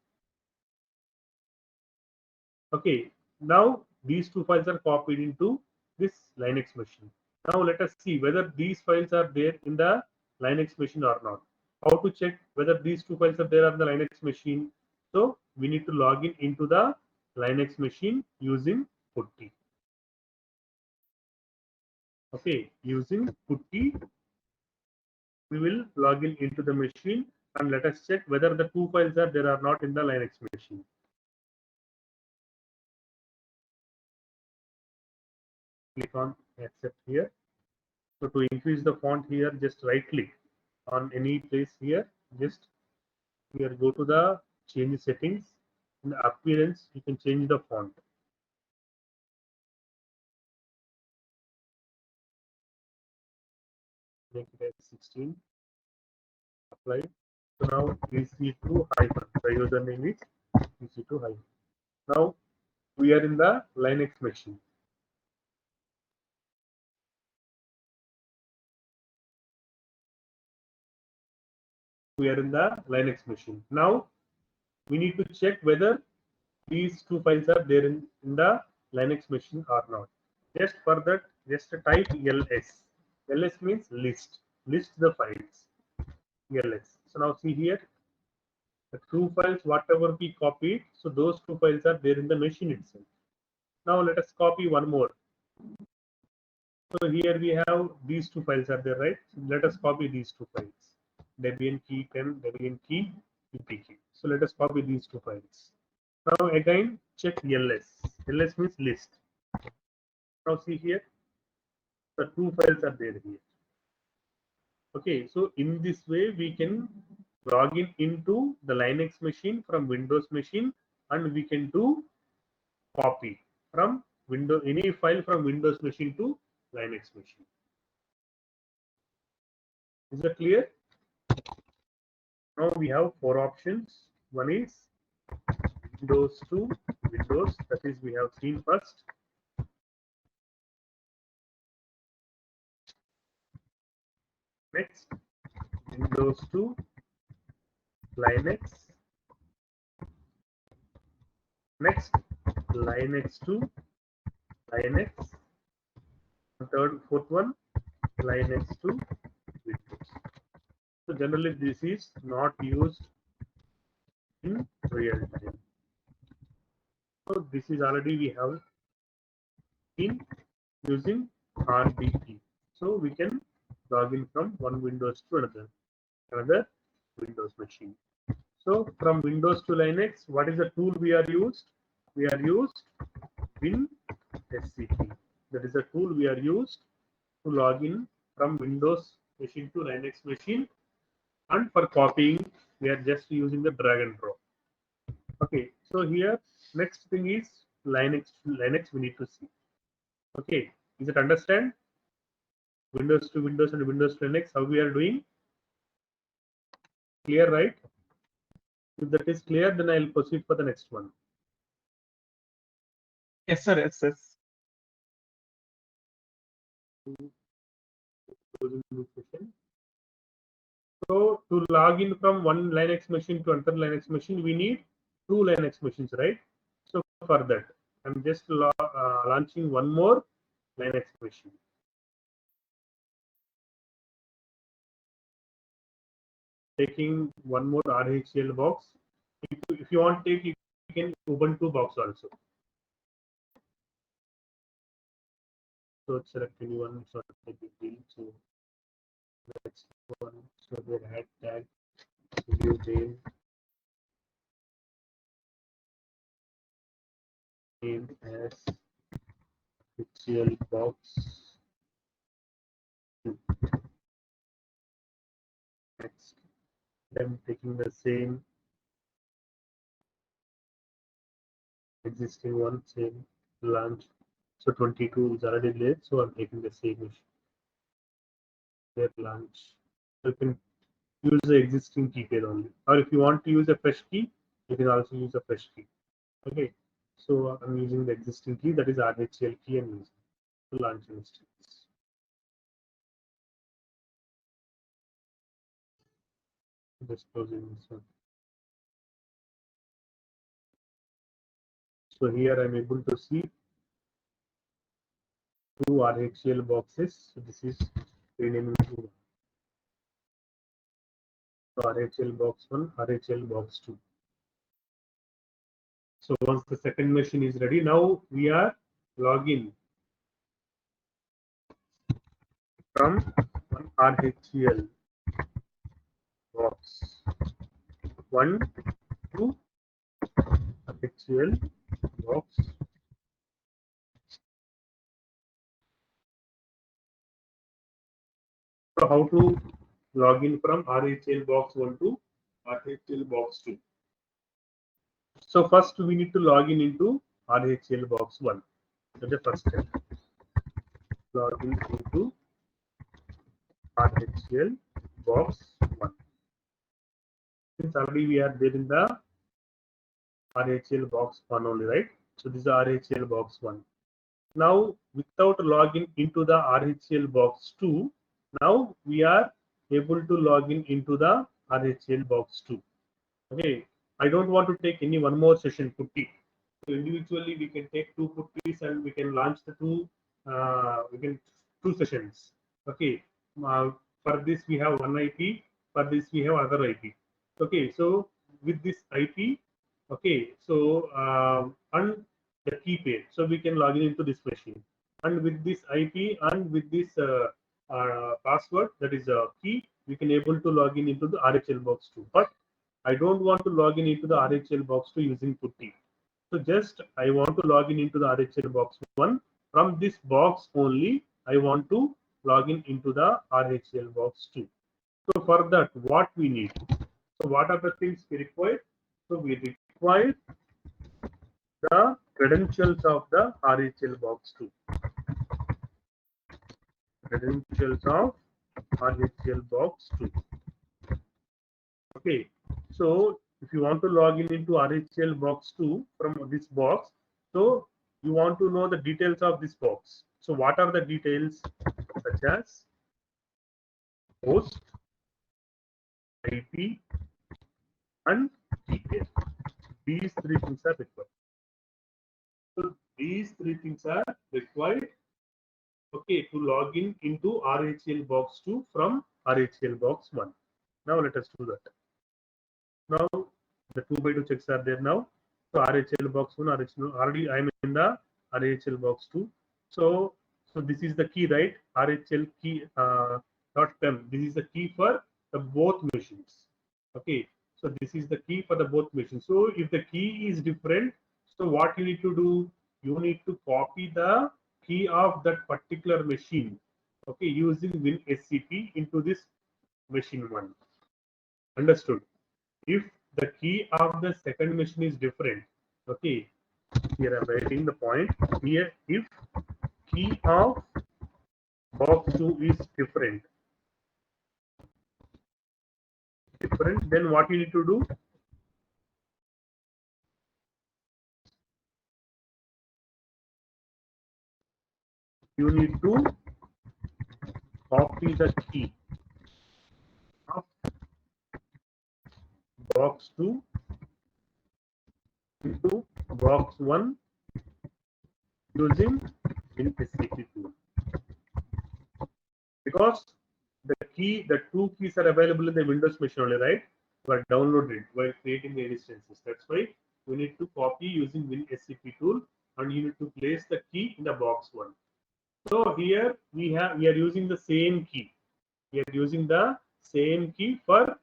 S1: Okay, now these two files are copied into this Linux machine. Now let us see whether these files are there in the Linux machine or not. How to check whether these two files are there on the Linux machine? So we need to log in into the Linux machine using putty. Okay, using putty, we will log in into the machine and let us check whether the two files are there or not in the Linux machine. Click on accept here. So to increase the font here, just right click on any place here, just Here, go to the change settings. In the appearance, you can change the font. Make it as 16. Apply. So now EC2 hyphen. The username is EC2 hyphen. Now we are in the Linux machine. We are in the Linux machine. Now we need to check whether these two files are there in the Linux machine or not. Just for that, just type ls. Ls means list. List the files. Ls. So now see here, the two files, whatever we copied, so those two files are there in the machine itself. Now let us copy one more. So here we have these two files are there, right? So let us copy these two files. Debian key 10, Debian key, UPK. So let us copy these two files. Now again check ls. Ls means list. Now see here, the two files are there here. Okay, so in this way we can log in into the Linux machine from Windows machine, and we can do copy from Windows any file from Windows machine to Linux machine. Is that clear? Now we have four options. One is Windows to Windows, that is we have seen first. Next, Windows to Linux. Next, Linux to Linux. Third, fourth one, Linux to Windows. So generally this is not used in real time. So this is already we have been using RDP. So we can log in from one Windows to another Windows machine. So from Windows to Linux, what is the tool we are used? We are used WinSCP. That is the tool we are used to log in from Windows machine to Linux machine. And for copying, we are just using the drag and drop. Okay, so here next thing is Linux we need to see. Okay, is it understand? Windows to Windows and Windows to Linux, how we are doing? Clear, right? If that is clear, then I'll proceed for the next one.
S3: Yes, sir. Yes, yes.
S1: So to log in from one Linux machine to another Linux machine, we need two Linux machines, right? So for that, I'm just launching one more Linux machine. Taking one more RHEL box. If you want to take, you can Ubuntu box also. So select anyone. So take the deal. So next one. So we had tag video name as HCL box. Next, I'm taking the same existing one, same launch. So 22 is already there, so I'm taking the same issue. Their launch. So you can use the existing key pair only, or if you want to use a fresh key, you can also use a fresh key. Okay, so I'm using the existing key, that is RHCL key, and using to launch instance. Just closing this one. So here I'm able to see two RHCL boxes. So this is renaming to RHL box 1, RHL box 2. So once the second machine is ready, now we are login from one RHCL box 1 to RHCL box. So how to log in from RHCL box 1 to RHEL box 2. So first we need to log in into RHEL box 1. That's the first step. Log in into RHEL box 1. Since already we are there in the RHEL box 1 only, right? So this is RHEL box 1. Now without login into the RHEL box 2, now we are able to log in into the RHEL box 2. Okay, I don't want to take any one more session putty. So individually we can take two putties and we can launch the two sessions. Okay, for this we have one IP, for this we have other IP. Okay, so with this IP, okay, so and the key pair, so we can log in into this machine, and with this IP and with this password, that is a key, we can able to log in into the RHEL box 2. But I don't want to log in into the RHEL box 2 using putty. So just I want to log in into the RHEL box 1. From this box only, I want to log in into the RHEL box 2. So for that, what we need? So what are the things we require? So we require the credentials of the RHEL box 2. Credentials of RHEL box 2. Okay, so if you want to log in into RHEL box 2 from this box, so you want to know the details of this box. So what are the details? Such as host, IP, and key pair. These three things are required. So these three things are required, okay, to log in into RHEL box 2 from RHEL box 1. Now let us do that. Now the 2x2 checks are there now. So RHEL box 1, RHEL, already I am in the RHEL box 2. So this is the key, right? RHEL key dot pem. This is the key for the both machines. Okay. So this is the key for the both machines. So if the key is different, so what you need to do? You need to copy the key of that particular machine. Okay, using WinSCP into this machine 1. Understood? If the key of the second machine is different, okay, here I'm writing the point here. If key of box 2 is different, then what you need to do? You need to copy the key of box 2 into box 1 using WinSCP tool, because the two keys are available in the Windows machine only, right? But downloaded it while creating the instances. That's why we need to copy using WinSCP tool, and you need to place the key in the box 1. So here we are using the same key. We are using the same key for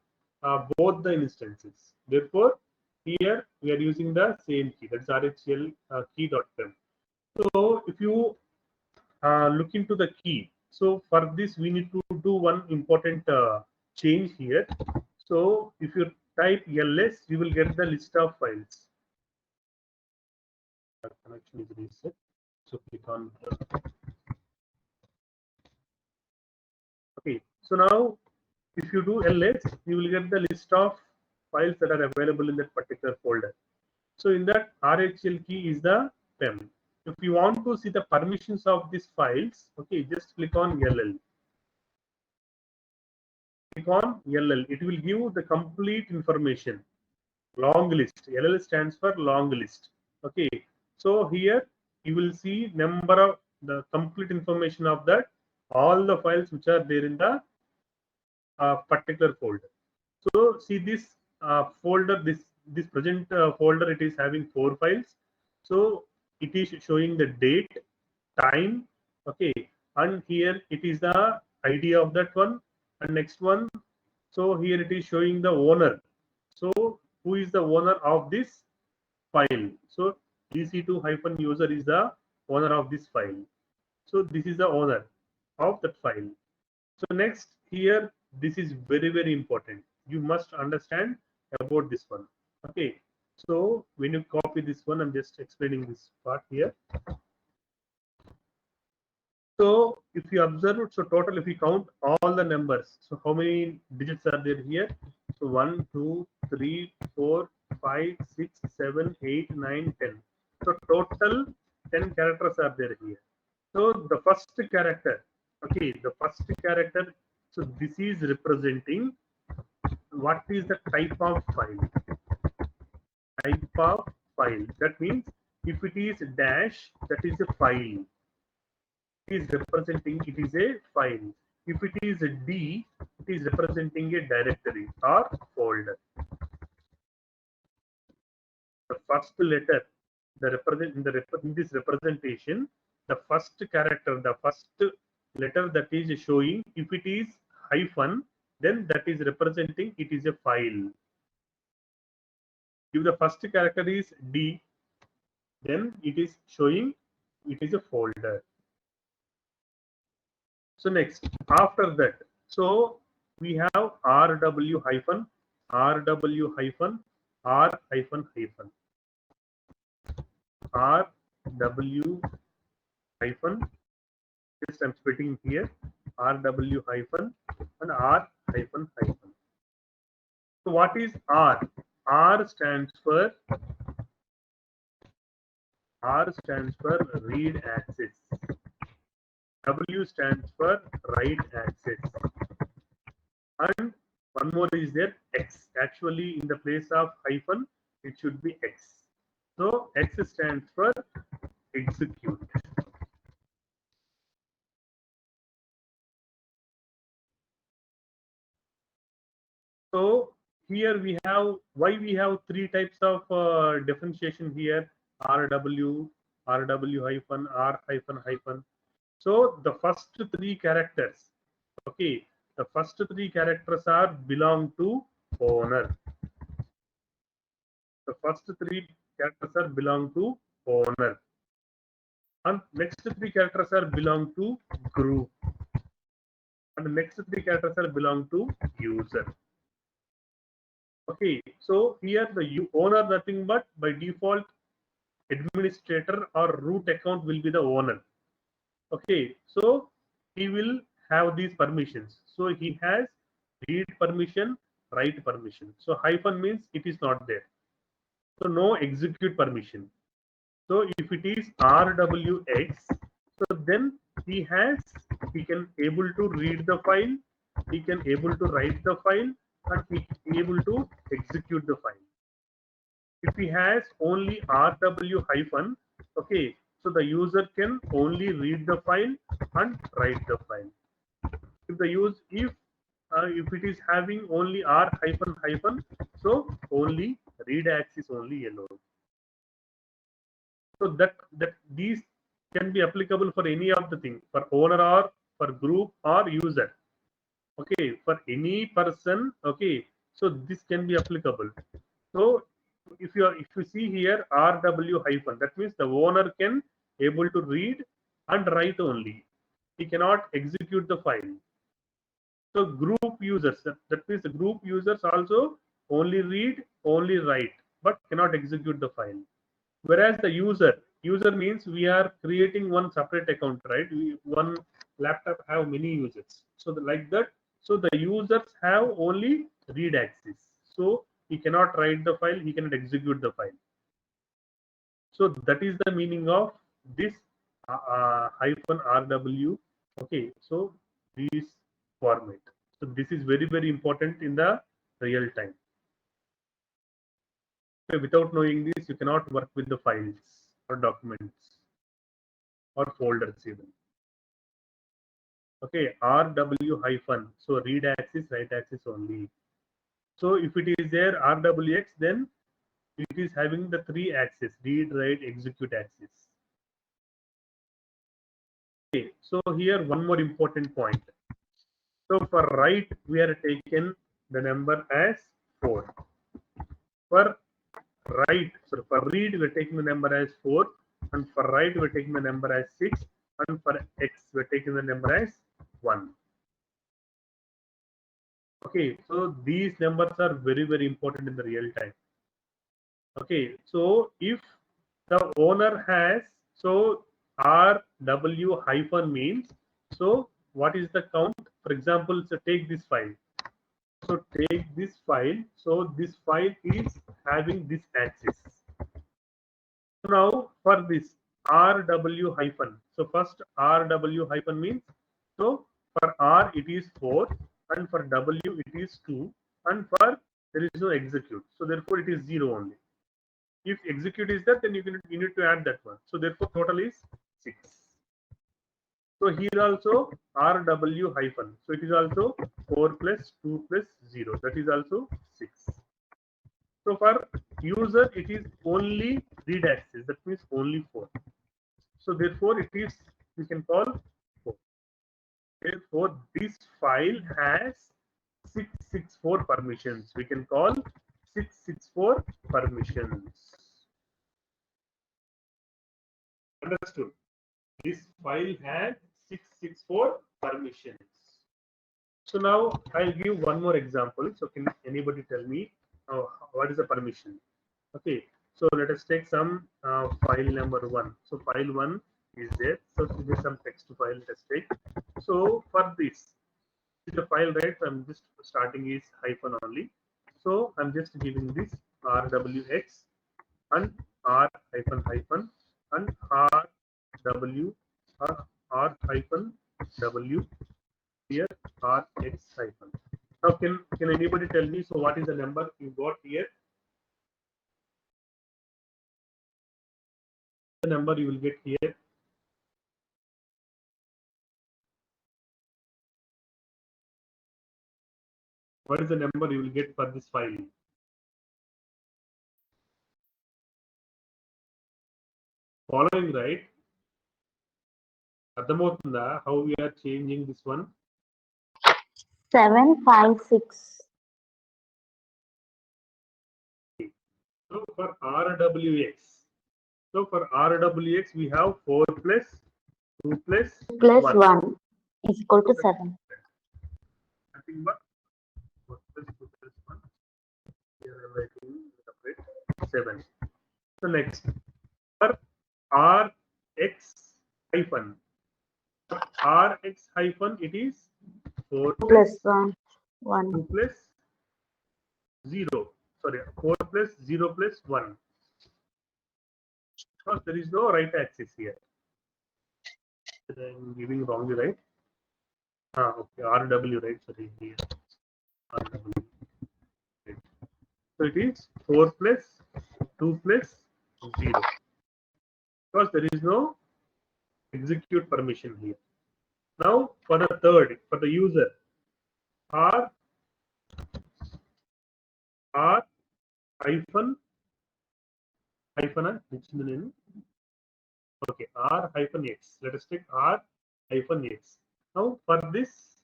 S1: both the instances. Therefore, here we are using the same key. That's RHEL key.pem. So if you look into the key, so for this we need to do one important change here. So if you type ls, you will get the list of files. Connection is reset. So click on. Okay. So now, if you do ls, you will get the list of files that are available in that particular folder. So in that, RHEL key is the pem. If you want to see the permissions of these files, okay, just click on ll. Click on ll. It will give the complete information. Long list. LL stands for long list. Okay. So here you will see number of the complete information of that, all the files which are there in the particular folder. So see this folder, this present folder, it is having 4 files. So it is showing the date, time, okay, and here it is the ID of that one, and next one. So here it is showing the owner. So who is the owner of this file? So EC2-user is the owner of this file. So this is the owner of that file. So next here, this is very important. You must understand about this one. Okay, so when you copy this one, I'm just explaining this part here. So if you observe, so total, if you count all the numbers, so how many digits are there here? So 1, 2, 3, 4, 5, 6, 7, 8, 9, 10. So total 10 characters are there here. So the first character, okay, the first character, so this is representing what is the type of file. Type of file. That means if it is dash, that is a file. Is representing it is a file. If it is a D, it is representing a directory or folder. The first letter, in this representation, the first character, the first letter that is showing, if it is hyphen, then that is representing it is a file. If the first character is D, then it is showing it is a folder. So next, after that, so we have RW hyphen, RW hyphen, R hyphen hyphen, RW hyphen. Just I'm splitting here, RW hyphen and R hyphen hyphen. So what is R? R stands for read access. W stands for write access. And one more is there, X. Actually, in the place of hyphen, it should be X. So X stands for execute. So here we have, why we have three types of differentiation here, RW, RW hyphen, R hyphen hyphen. So the first three characters, okay, the first three characters are belong to owner. The first three characters are belong to owner. And next three characters are belong to group. And the next three characters are belong to user. Okay, so here the owner nothing but by default administrator or root account will be the owner. Okay, so he will have these permissions. So he has read permission, write permission. So hyphen means it is not there. So no execute permission. So if it is RWX, so then he can able to read the file, he can able to write the file, and he can able to execute the file. If he has only RW hyphen, okay, so the user can only read the file and write the file. If it is having only R hyphen hyphen, so only read access only allowed. So that these can be applicable for any of the thing, for owner or for group or user. Okay, for any person. Okay, so this can be applicable. So if you see here RW hyphen, that means the owner can able to read and write only. He cannot execute the file. So group users, that means the group users also only read, only write, but cannot execute the file. Whereas the user means we are creating one separate account, right? One laptop have many users. So like that, so the users have only read access. So he cannot write the file, he cannot execute the file. So that is the meaning of this hyphen RW. Okay, so this format. So this is very, very important in the real time. Okay, without knowing this, you cannot work with the files or documents or folders even. Okay, RW hyphen. So read access, write access only. So if it is there RWX, then it is having the three access: read, write, execute access. Okay, so here one more important point. So for write, we are taken the number as 4. For write, so for read, we are taking the number as 4, and for write, we are taking the number as 6, and for X, we are taking the number as 1. Okay, so these numbers are very important in the real time. Okay, so if the owner has, so RW hyphen means, so what is the count? For example, so take this file. So take this file. So this file is having this axis. So now for this RW hyphen. So first RW hyphen means, so for R it is 4 and for W it is 2 and for there is no execute. So therefore it is 0 only. If execute is there, then you need to add that one. So therefore total is 6. So here also RW hyphen. So it is also 4 plus 2 plus 0. That is also 6. So for user it is only read access. That means only 4. So therefore it is, we can call 4. Therefore this file has 664 permissions. We can call 664 permissions. Understood? This file has 664 permissions. So now I'll give one more example. So can anybody tell me what is the permission? Okay. So let us take some file number 1. So file 1 is there. So this is some text file. Let us take. So for this, the file, right? I'm just starting is hyphen only. So I'm just giving this RWX and R hyphen hyphen and RW R hyphen W here RX hyphen. Now can anybody tell me, so what is the number you got here? The number you will get here. What is the number you will get for this file? Following, right? Adhamotunda, how we are changing this one?
S3: 756.
S1: So for RWX, we have 4 plus 2 plus
S3: Plus
S1: 1.
S3: 1 is equal to 7.
S1: Nothing but 4 plus 2 plus 1. Here I am writing separate 7. So next, for RX hyphen. For RX hyphen, it is 4
S3: Plus 1. 1.
S1: 2 plus 0. Sorry, 4 plus 0 plus 1. Because there is no right axis here. I'm giving wrongly, right? Okay, RW, right? Sorry, here. RW. Right. So it is 4 plus 2 plus 0. Because there is no execute permission here. Now for the third, for the user, R hyphen which is the name? Okay, R hyphen X. Let us take R hyphen X. Now for this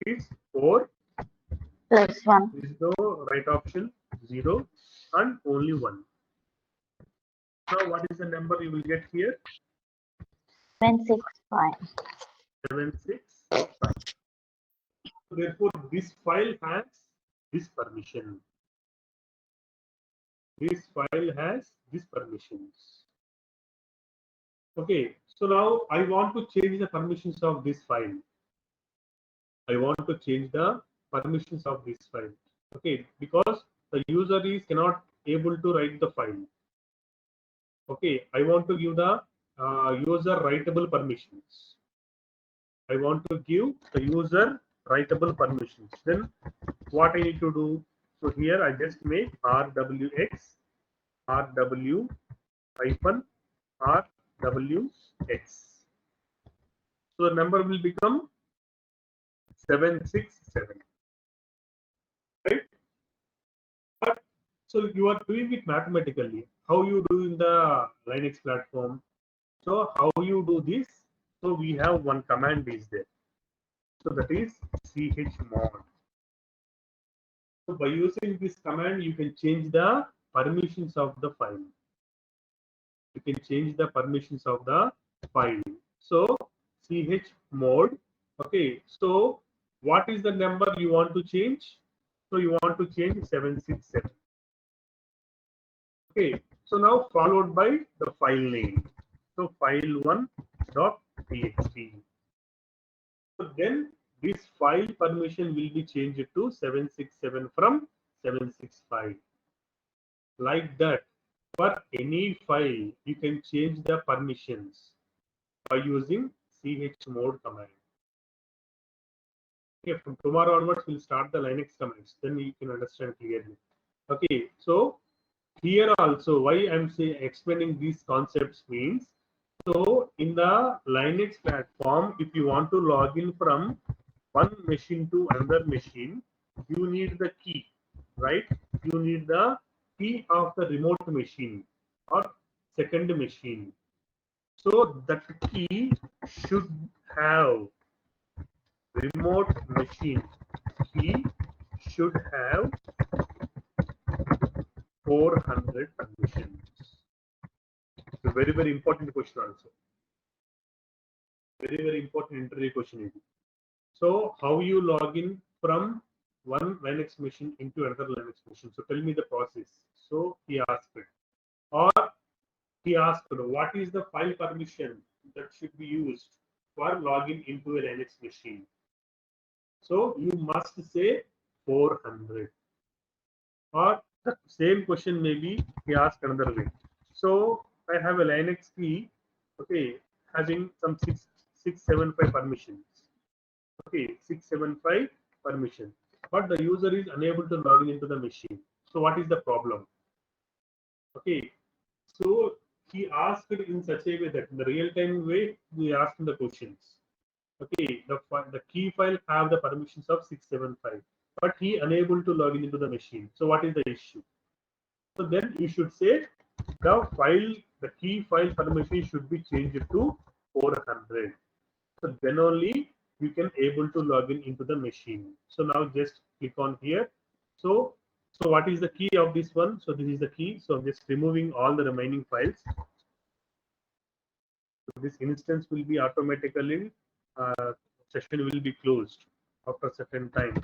S1: is 4
S3: Plus 1.
S1: there is no right option, 0 and only 1. Now what is the number you will get here?
S3: 765.
S1: 765. So therefore this file has this permission. This file has these permissions. Okay, so now I want to change the permissions of this file. I want to change the permissions of this file. Okay, because the user is cannot able to write the file. Okay, I want to give the user writable permissions. I want to give the user writable permissions. Then what I need to do? So here I just make RWX RW hyphen RWX. So the number will become 767. Right? But so you are doing it mathematically. How you do in the Linux platform? So how you do this? So we have one command is there. So that is chmod. So by using this command, you can change the permissions of the file. You can change the permissions of the file. So chmod Okay, so what is the number you want to change? So you want to change 767. Okay, so now followed by the file name. So file1.txt. So then this file permission will be changed to 767 from 765. Like that, for any file, you can change the permissions by using chmod command. Okay, from tomorrow onwards, we'll start the Linux commands. Then you can understand clearly. Okay, so here also, why I'm explaining these concepts means, so in the Linux platform, if you want to log in from one machine to another machine, you need the key, right? You need the key of the remote machine or second machine. So that key should have remote machine key should have 400 permissions. It's a very important question also. Very important interview question is. So how you log in from one Linux machine into another Linux machine? So tell me the process. So he asked it, or he asked what is the file permission that should be used for login into a Linux machine. So you must say 400. Or the same question maybe he asked another way. So I have a Linux key, okay, having some 675 permissions. Okay, 675 permission. But the user is unable to log in into the machine. So what is the problem? Okay, so he asked it in such a way that in the real-time way we asked him the questions. Okay, the key file have the permissions of 675, but he unable to log in into the machine. So what is the issue? So then you should say the key file permission should be changed to 400. So then only you can able to log in into the machine. So now just click on here. So what is the key of this one? So this is the key. So I'm just removing all the remaining files. So this instance will be automatically session will be closed after a certain time,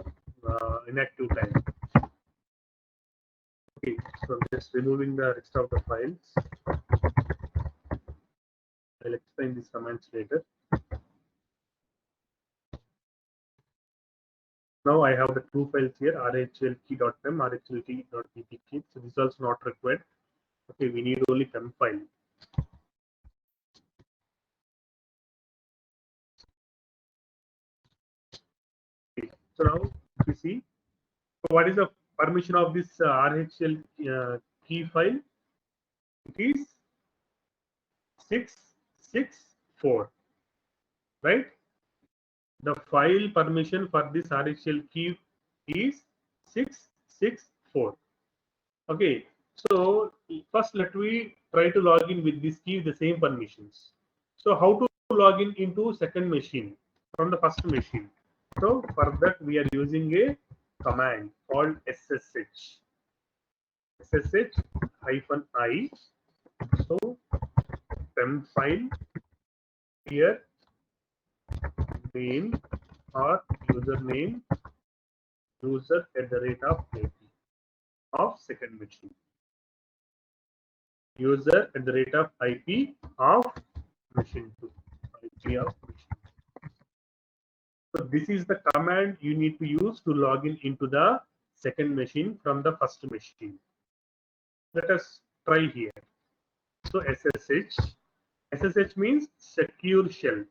S1: inactive time. Okay, so I'm just removing the rest of the files. I'll explain these commands later. Now I have the two files here, rhlkey.pem, rhlkey.ppkey. So this is also not required. Okay, we need only pem file. Okay. So now if you see, so what is the permission of this RHL key file? It is 664, right? The file permission for this RHL key is 664. Okay, so first let me try to log in with this key, the same permissions. So how to log in into second machine from the first machine? So for that we are using a command called ssh -i. So pem file here name or username user@ap of second machine. User@IP of machine2. IP of machine. So this is the command you need to use to log in into the second machine from the first machine. Let us try here. So SSH means secure shell.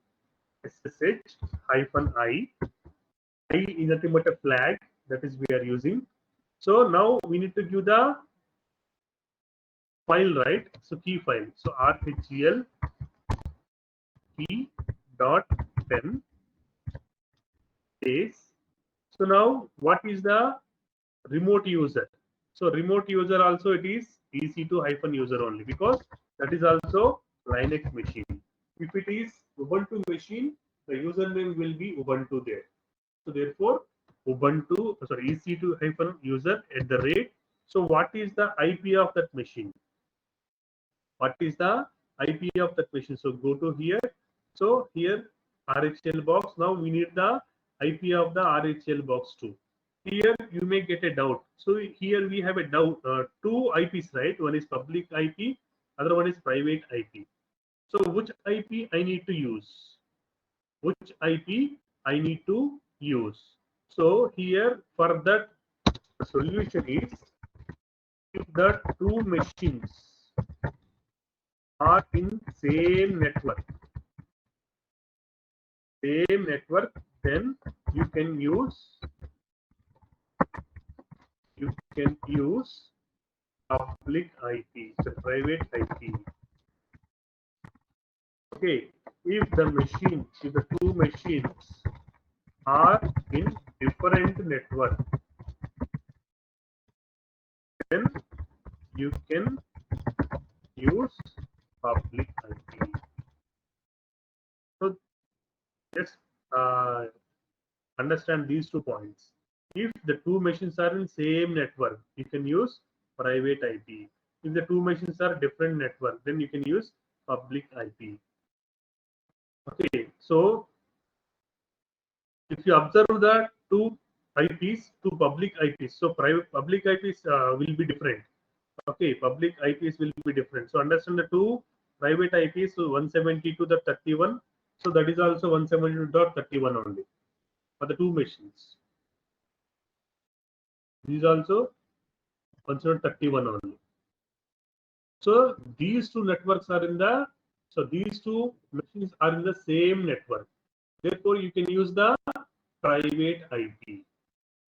S1: SSH-i. I is nothing but a flag that is we are using. So now we need to give the file, right? So key file. So rhl key.pem space. So now what is the remote user? So remote user also it is EC2-user only, because that is also Linux machine. If it is Ubuntu machine, the username will be Ubuntu there. So therefore EC2-user at the rate. So what is the IP of that machine? What is the IP of that machine? So go to here. So here RHL box. Now we need the IP of the RHL box too. Here you may get a doubt. So here we have a doubt, two IPs, right? One is public IP, other one is private IP. So which IP I need to use? Which IP I need to use? So here for that solution is, if the two machines are in same network, then you can use public IP, so private IP. Okay, if the two machines are in different network, then you can use public IP. So just understand these 2 points. If the two machines are in same network, you can use private IP. If the two machines are different network, then you can use public IP. Okay, so if you observe the two IPs, two public IPs, so public IPs will be different. Okay, public IPs will be different. So understand the two private IPs, so 172.31. So that is also 172.31 only for the two machines. This is also 131 only. So these two networks are these two machines are in the same network. Therefore, you can use the private IP,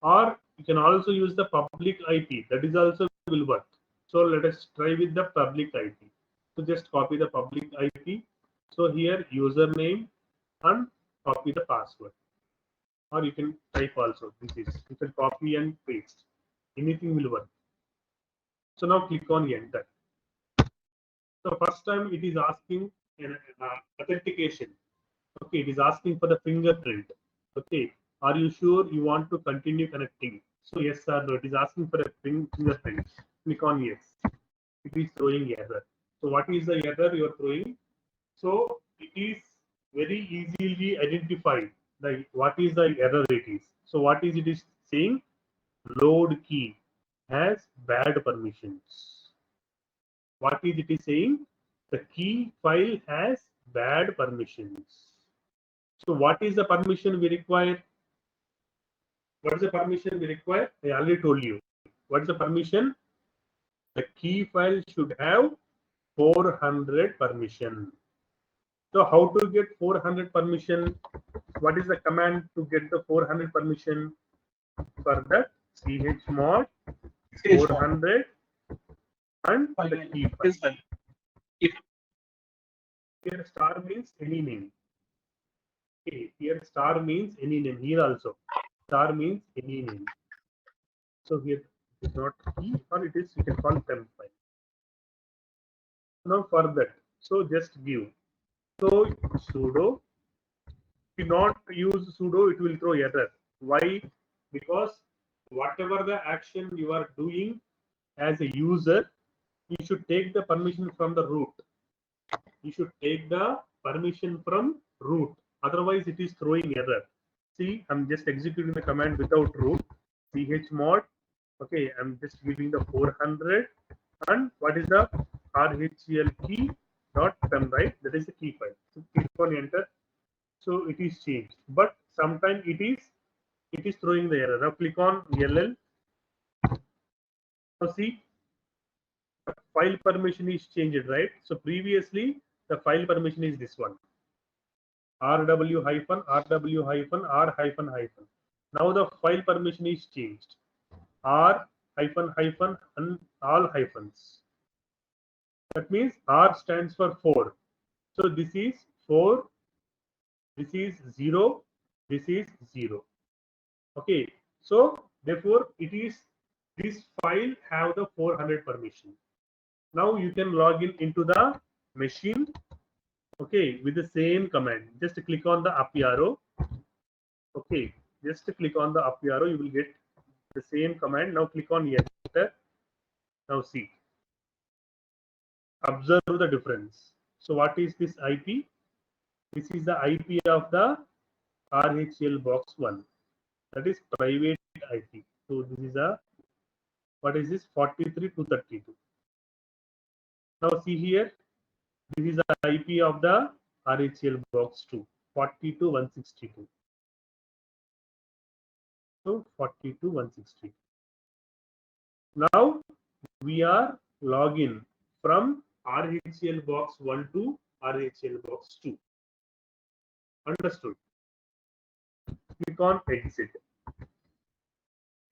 S1: or you can also use the public IP. That is also will work. So let us try with the public IP. So just copy the public IP. So here username and copy the password, or you can type also. You can copy and paste. Anything will work. So now click on enter. So first time it is asking authentication. Okay, it is asking for the fingerprint. Okay, are you sure you want to continue connecting? So yes or no, it is asking for a fingerprint. Click on yes. It is throwing error. So what is the error you are throwing? So it is very easily identified like what is the error it is. So what is it is saying? Load key has bad permissions. What is it is saying? The key file has bad permissions. So what is the permission we require? What is the permission we require? I already told you. What is the permission? The key file should have 400 permission. So how to get 400 permission? What is the command to get the 400 permission? For that, chmod 400 and the key file. Here star means any name. Okay, here star means any name. Here also star means any name. So here is not key, or it is, you can call temp file. Now for that, so just give. So sudo. If you not use sudo, it will throw error. Why? Because whatever the action you are doing as a user, you should take the permission from the root. You should take the permission from root. Otherwise, it is throwing error. See, I'm just executing the command without root. Chmod. Okay, I'm just giving the 400. And what is the RHEL key dot temp, right? That is the key file. So click on enter. So it is changed. But sometimes it is throwing the error. Now click on LL. Now see, file permission is changed, right? So previously the file permission is this one, rw hyphen rw hyphen r hyphen hyphen. Now the file permission is changed, r hyphen hyphen and all hyphens. That means r stands for 4. So this is 4, this is 0, this is 0. Okay, so therefore it is, this file have the 400 permission. Now you can log into the machine, okay, with the same command. Just click on the up arrow. Okay, just click on the up arrow, you will get the same command. Now click on enter. Now see, observe the difference. So what is this IP? This is the IP of the RHEL box 1. That is private IP. So this is a, what is this? 43 to 32. Now see here, this is the IP of the RHEL box 2, 40 to 162. So 40 to 162. Now we are login from RHEL box 1 to RHEL box 2. Understood? Click on exit.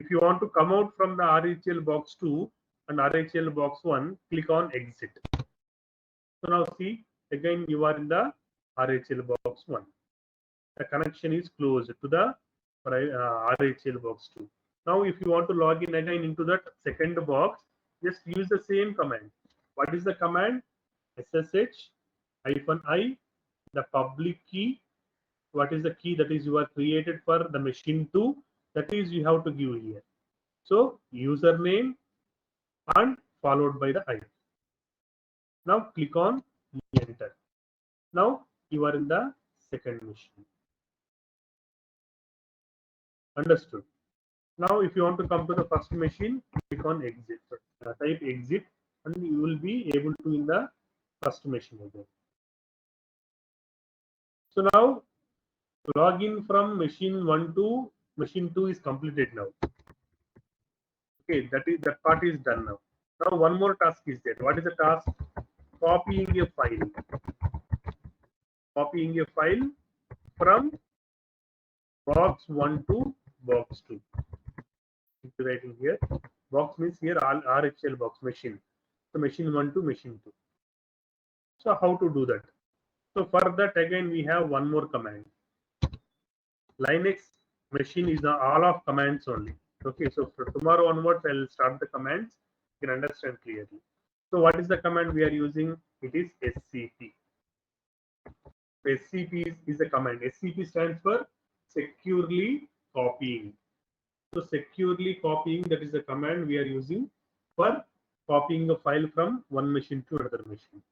S1: If you want to come out from the RHEL box 2 and RHEL box 1, click on exit. So now see, again you are in the RHEL box 1. The connection is closed to the RHEL box 2. Now if you want to log in again into that second box, just use the same command. What is the command? SSH-I, the public key. What is the key that is you are created for the machine 2? That is you have to give here. So username and followed by the I. Now click on enter. Now you are in the second machine. Understood? Now if you want to come to the first machine, click on exit. Type exit and you will be able to in the first machine again. So now login from machine 1 to machine 2 is completed now. Okay, that part is done now. Now one more task is there. What is the task? Copying a file. Copying a file from box 1 to box 2. Writing here. Box means here RHEL box machine. So machine 1 to machine 2. So how to do that? So for that again we have one more command. Linux machine is the all of commands only. Okay, so for tomorrow onwards I will start the commands. You can understand clearly. So what is the command we are using? It is SCP. SCP is a command. SCP stands for securely copying. So securely copying, that is the command we are using for copying a file from one machine to another machine.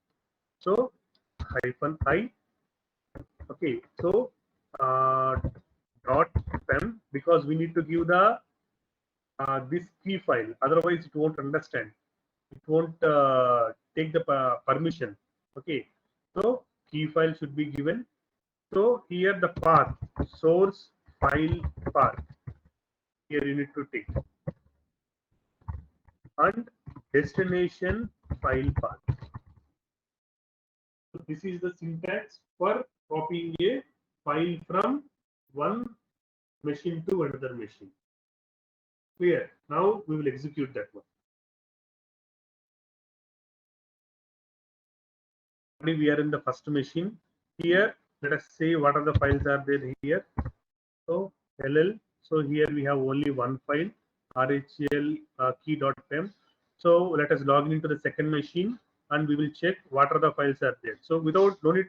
S1: So -I. Okay, so .pem, because we need to give the this key file, otherwise it won't understand. It won't take the permission. Okay, so key file should be given. So here the path, source file path, here you need to take, and destination file path. So this is the syntax for copying a file from one machine to another machine. Clear? Now we will execute that one. We are in the first machine. Here, let us say what are the files are there here. So LL. So here we have only one file, RHEL key.pem. So let us log into the second machine and we will check what are the files are there. So no need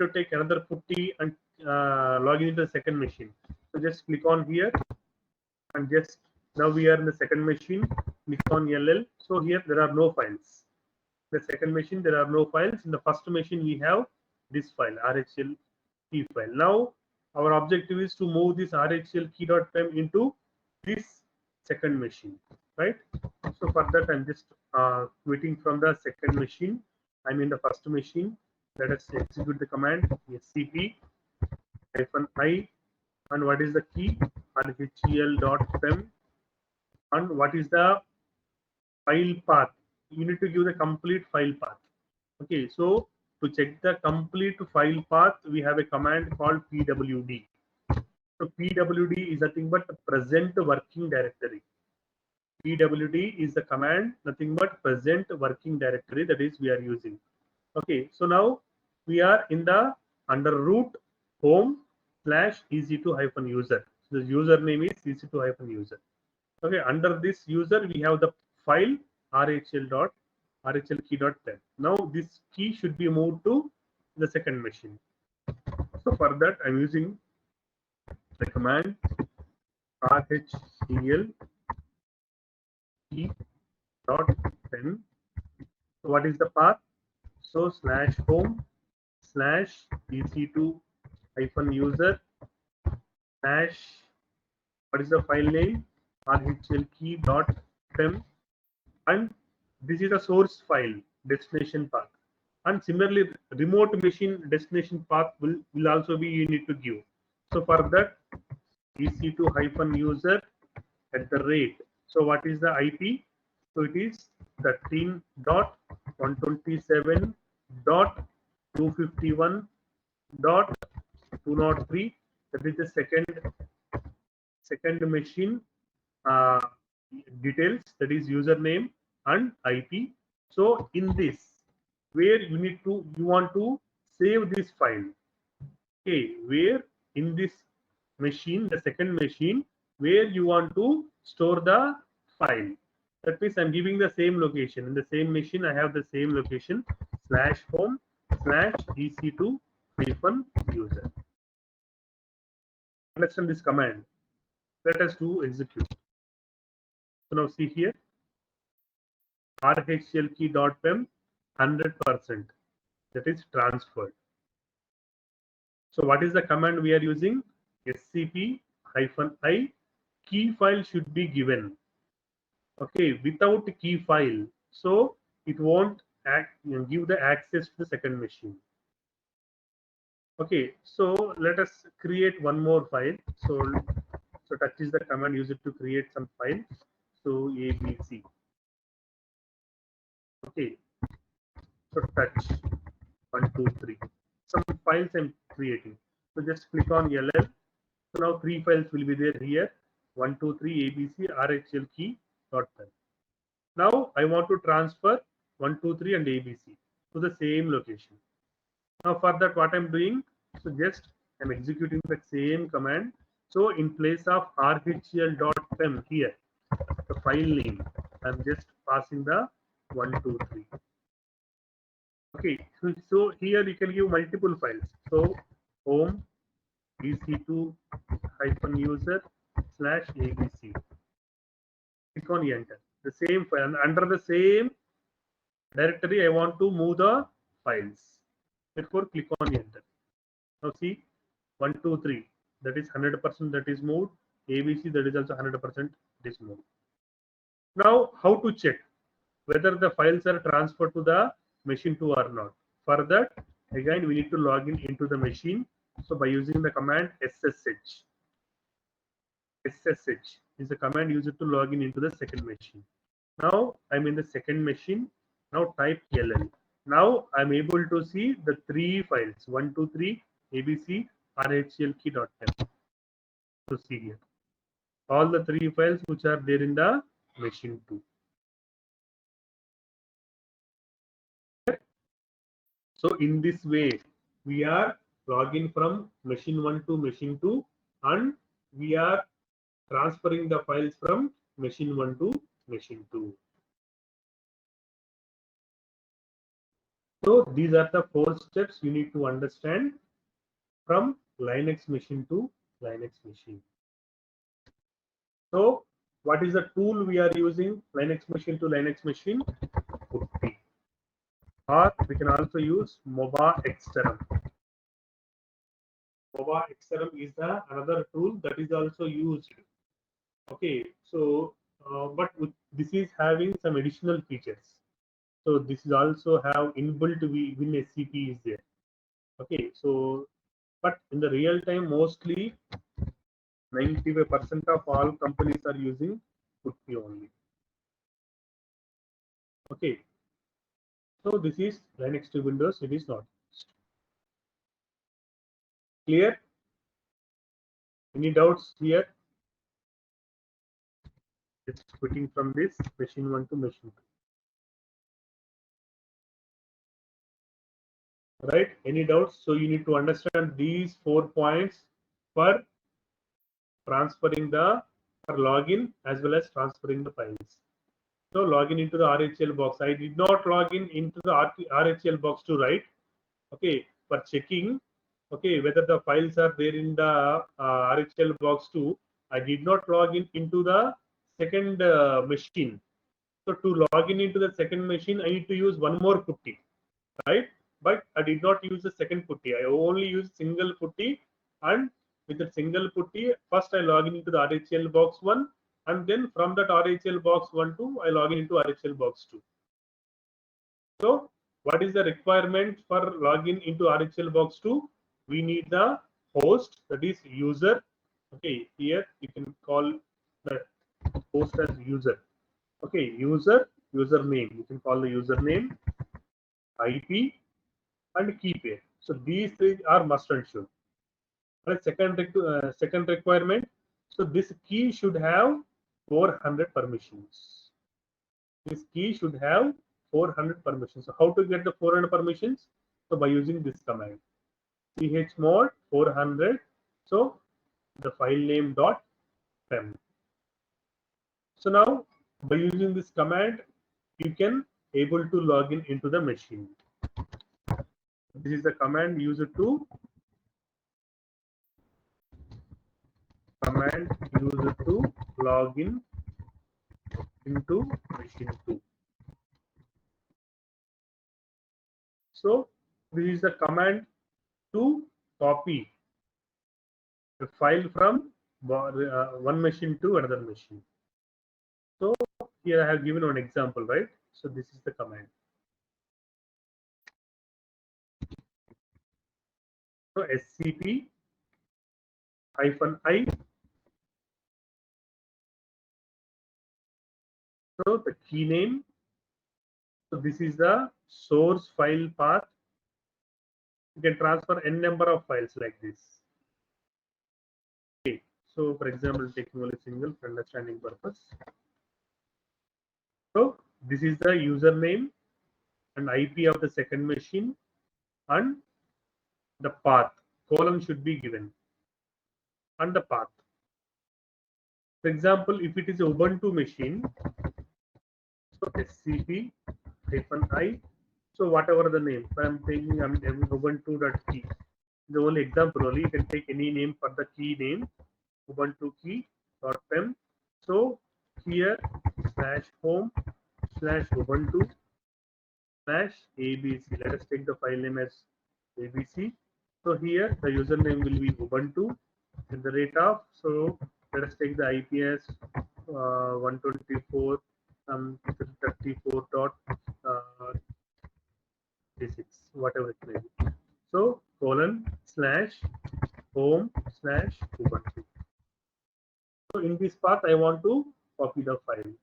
S1: to take another putty and log into the second machine. So just click on here and just now we are in the second machine. Click on LL. So here there are no files. The second machine there are no files. In the first machine we have this file, RHEL key file. Now our objective is to move this RHEL key.pem into this second machine, right? So for that I'm just quitting from the second machine. I'm in the first machine. Let us execute the command scp -I, and what is the key? RHEL.pem, and what is the file path? You need to give the complete file path. Okay, so to check the complete file path, we have a command called pwd. So pwd is nothing but present working directory. pwd is the command, nothing but present working directory, that is we are using. Okay, so now we are in the under root home /EC2-user. So the username is EC2-user. Okay, under this user we have the file RHEL key.pem. Now this key should be moved to the second machine. So for that I'm using the command RHEL key.pem. So what is the path? So /home slash ec2 hyphen user slash, what is the file name, rhlkey.pem, and this is a source file destination path. And similarly, remote machine destination path will also be you need to give. So for that, ec2 hyphen user at the rate. So what is the IP? So it is 13.127.251.203. That is the second machine uh, details, that is username and IP. So in this, where you want to save this file. Okay, where in this machine, the second machine, where you want to store the file. That means I'm giving the same location. In the same machine, I have the same location, slash home slash ec2 hyphen user. Understand this command. Let us do execute. So now see here, rhlkey.pem 100%, that is transferred. So what is the command we are using? scp-i, key file should be given. Okay, without key file, so it won't give the access to the second machine. Okay, so let us create one more file. So touch is the command used to create some file. So abc. Okay, so touch 1, 2, 3. Some files I'm creating. So just click on LL. So now 3 files will be there here. 1, 2, 3 ABC rhlkey.pem. Now I want to transfer 1, 2, 3 and ABC to the same location. Now for that, what I'm doing? So just I'm executing the same command. So in place of rhl.pem here, the file name, I'm just passing the 1, 2, 3. Okay, so here you can give multiple files. So home ec2 hyphen user slash abc. Click on enter. The same file, and under the same directory I want to move the files. Therefore click on enter. Now see 1, 2, 3, that is 100%, that is moved. ABC, that is also 100% is moved. Now how to check whether the files are transferred to the machine 2 or not? For that, again we need to log in into the machine. So by using the command ssh is the command used to log in into the second machine. Now I'm in the second machine. Now type LL. Now I'm able to see the 3 files 1, 2, 3 ABC rhlkey.pem. So see here all the 3 files which are there in the machine 2. So in this way, we are logging from machine 1 to machine 2, and we are transferring the files from machine 1 to machine 2. So these are the 4 steps you need to understand from Linux machine to Linux machine. So what is the tool we are using Linux machine to Linux machine? Putty. Or we can also use mobaxterm. Mobaxterm is the another tool that is also used. Okay, so but this is having some additional features. So this is also have inbuilt WinSCP is there. Okay, so but in the real time, mostly 95% of all companies are using Putty only. Okay, so this is Linux to Windows. It is not clear. Any doubts here? It's switching from this machine 1 to machine 2. Right? Any doubts? So you need to understand these 4 points for transferring the login as well as transferring the files. So login into the RHL box. I did not log in into the RHL box to write. Okay, for checking. Okay, whether the files are there in the RHL box too. I did not log in into the second machine. So to log in into the second machine, I need to use one more putty, right? but I did not use the second putty. I only used single putty, and with the single putty, first I log in into the RHEL box 1, and then from that RHEL box 1 to I log in into RHEL box 2. So what is the requirement for login into RHEL box 2? We need the host, that is user. Okay, here you can call the host as user. Okay, username. You can call the username, IP, and key pair. So these three are must and should. And second requirement. So this key should have 400 permissions. This key should have 400 permissions. So how to get the 400 permissions? So by using this command, chmod 400. So the file name dot pem. So now by using this command, you can able to log in into the machine. This is the command user to log in into machine2. So this is the command to copy the file from one machine to another machine. So here I have given one example, right? So this is the command. So scp -i. So the key name. So this is the source file path. You can transfer n number of files like this. Okay. So for example, taking only single for understanding purpose. So this is the username and IP of the second machine, and the path column should be given, and the path. For example, if it is a Ubuntu machine, so scp -i. So whatever the name, if I am taking ubuntu.key, the only example only, you can take any name for the key name, ubuntu key.pem. So here /home/ubuntu/abc. Let us take the file name as abc. So here the username will be ubuntu at the rate of, so let us take the IP as 124 34.36, whatever it may be. So :/home/ubuntu. So in this path I want to copy the file.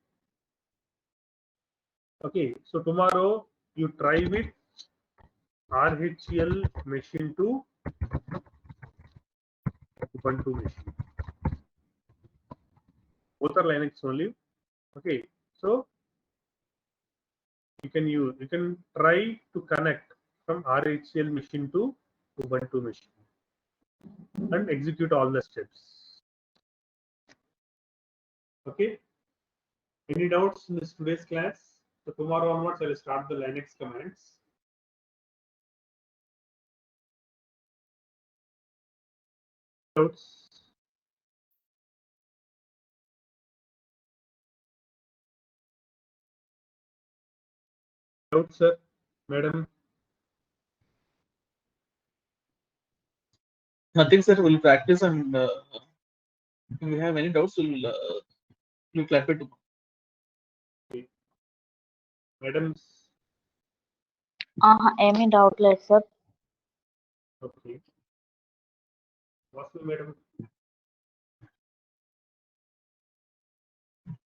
S1: Okay, so tomorrow you try with RHEL machine to Ubuntu machine. Both are Linux only. Okay, so you can try to connect from RHEL machine to Ubuntu machine and execute all the steps. Okay. Any doubts in this today's class? So tomorrow onwards I will start the Linux commands. Doubts? Doubts, sir, madam?
S4: Nothing, sir. We'll practice, and if we have any doubts, we'll clarify tomorrow.
S1: Okay. Madams?
S3: Any doubt లేదు sir.
S1: Okay. What's the madam?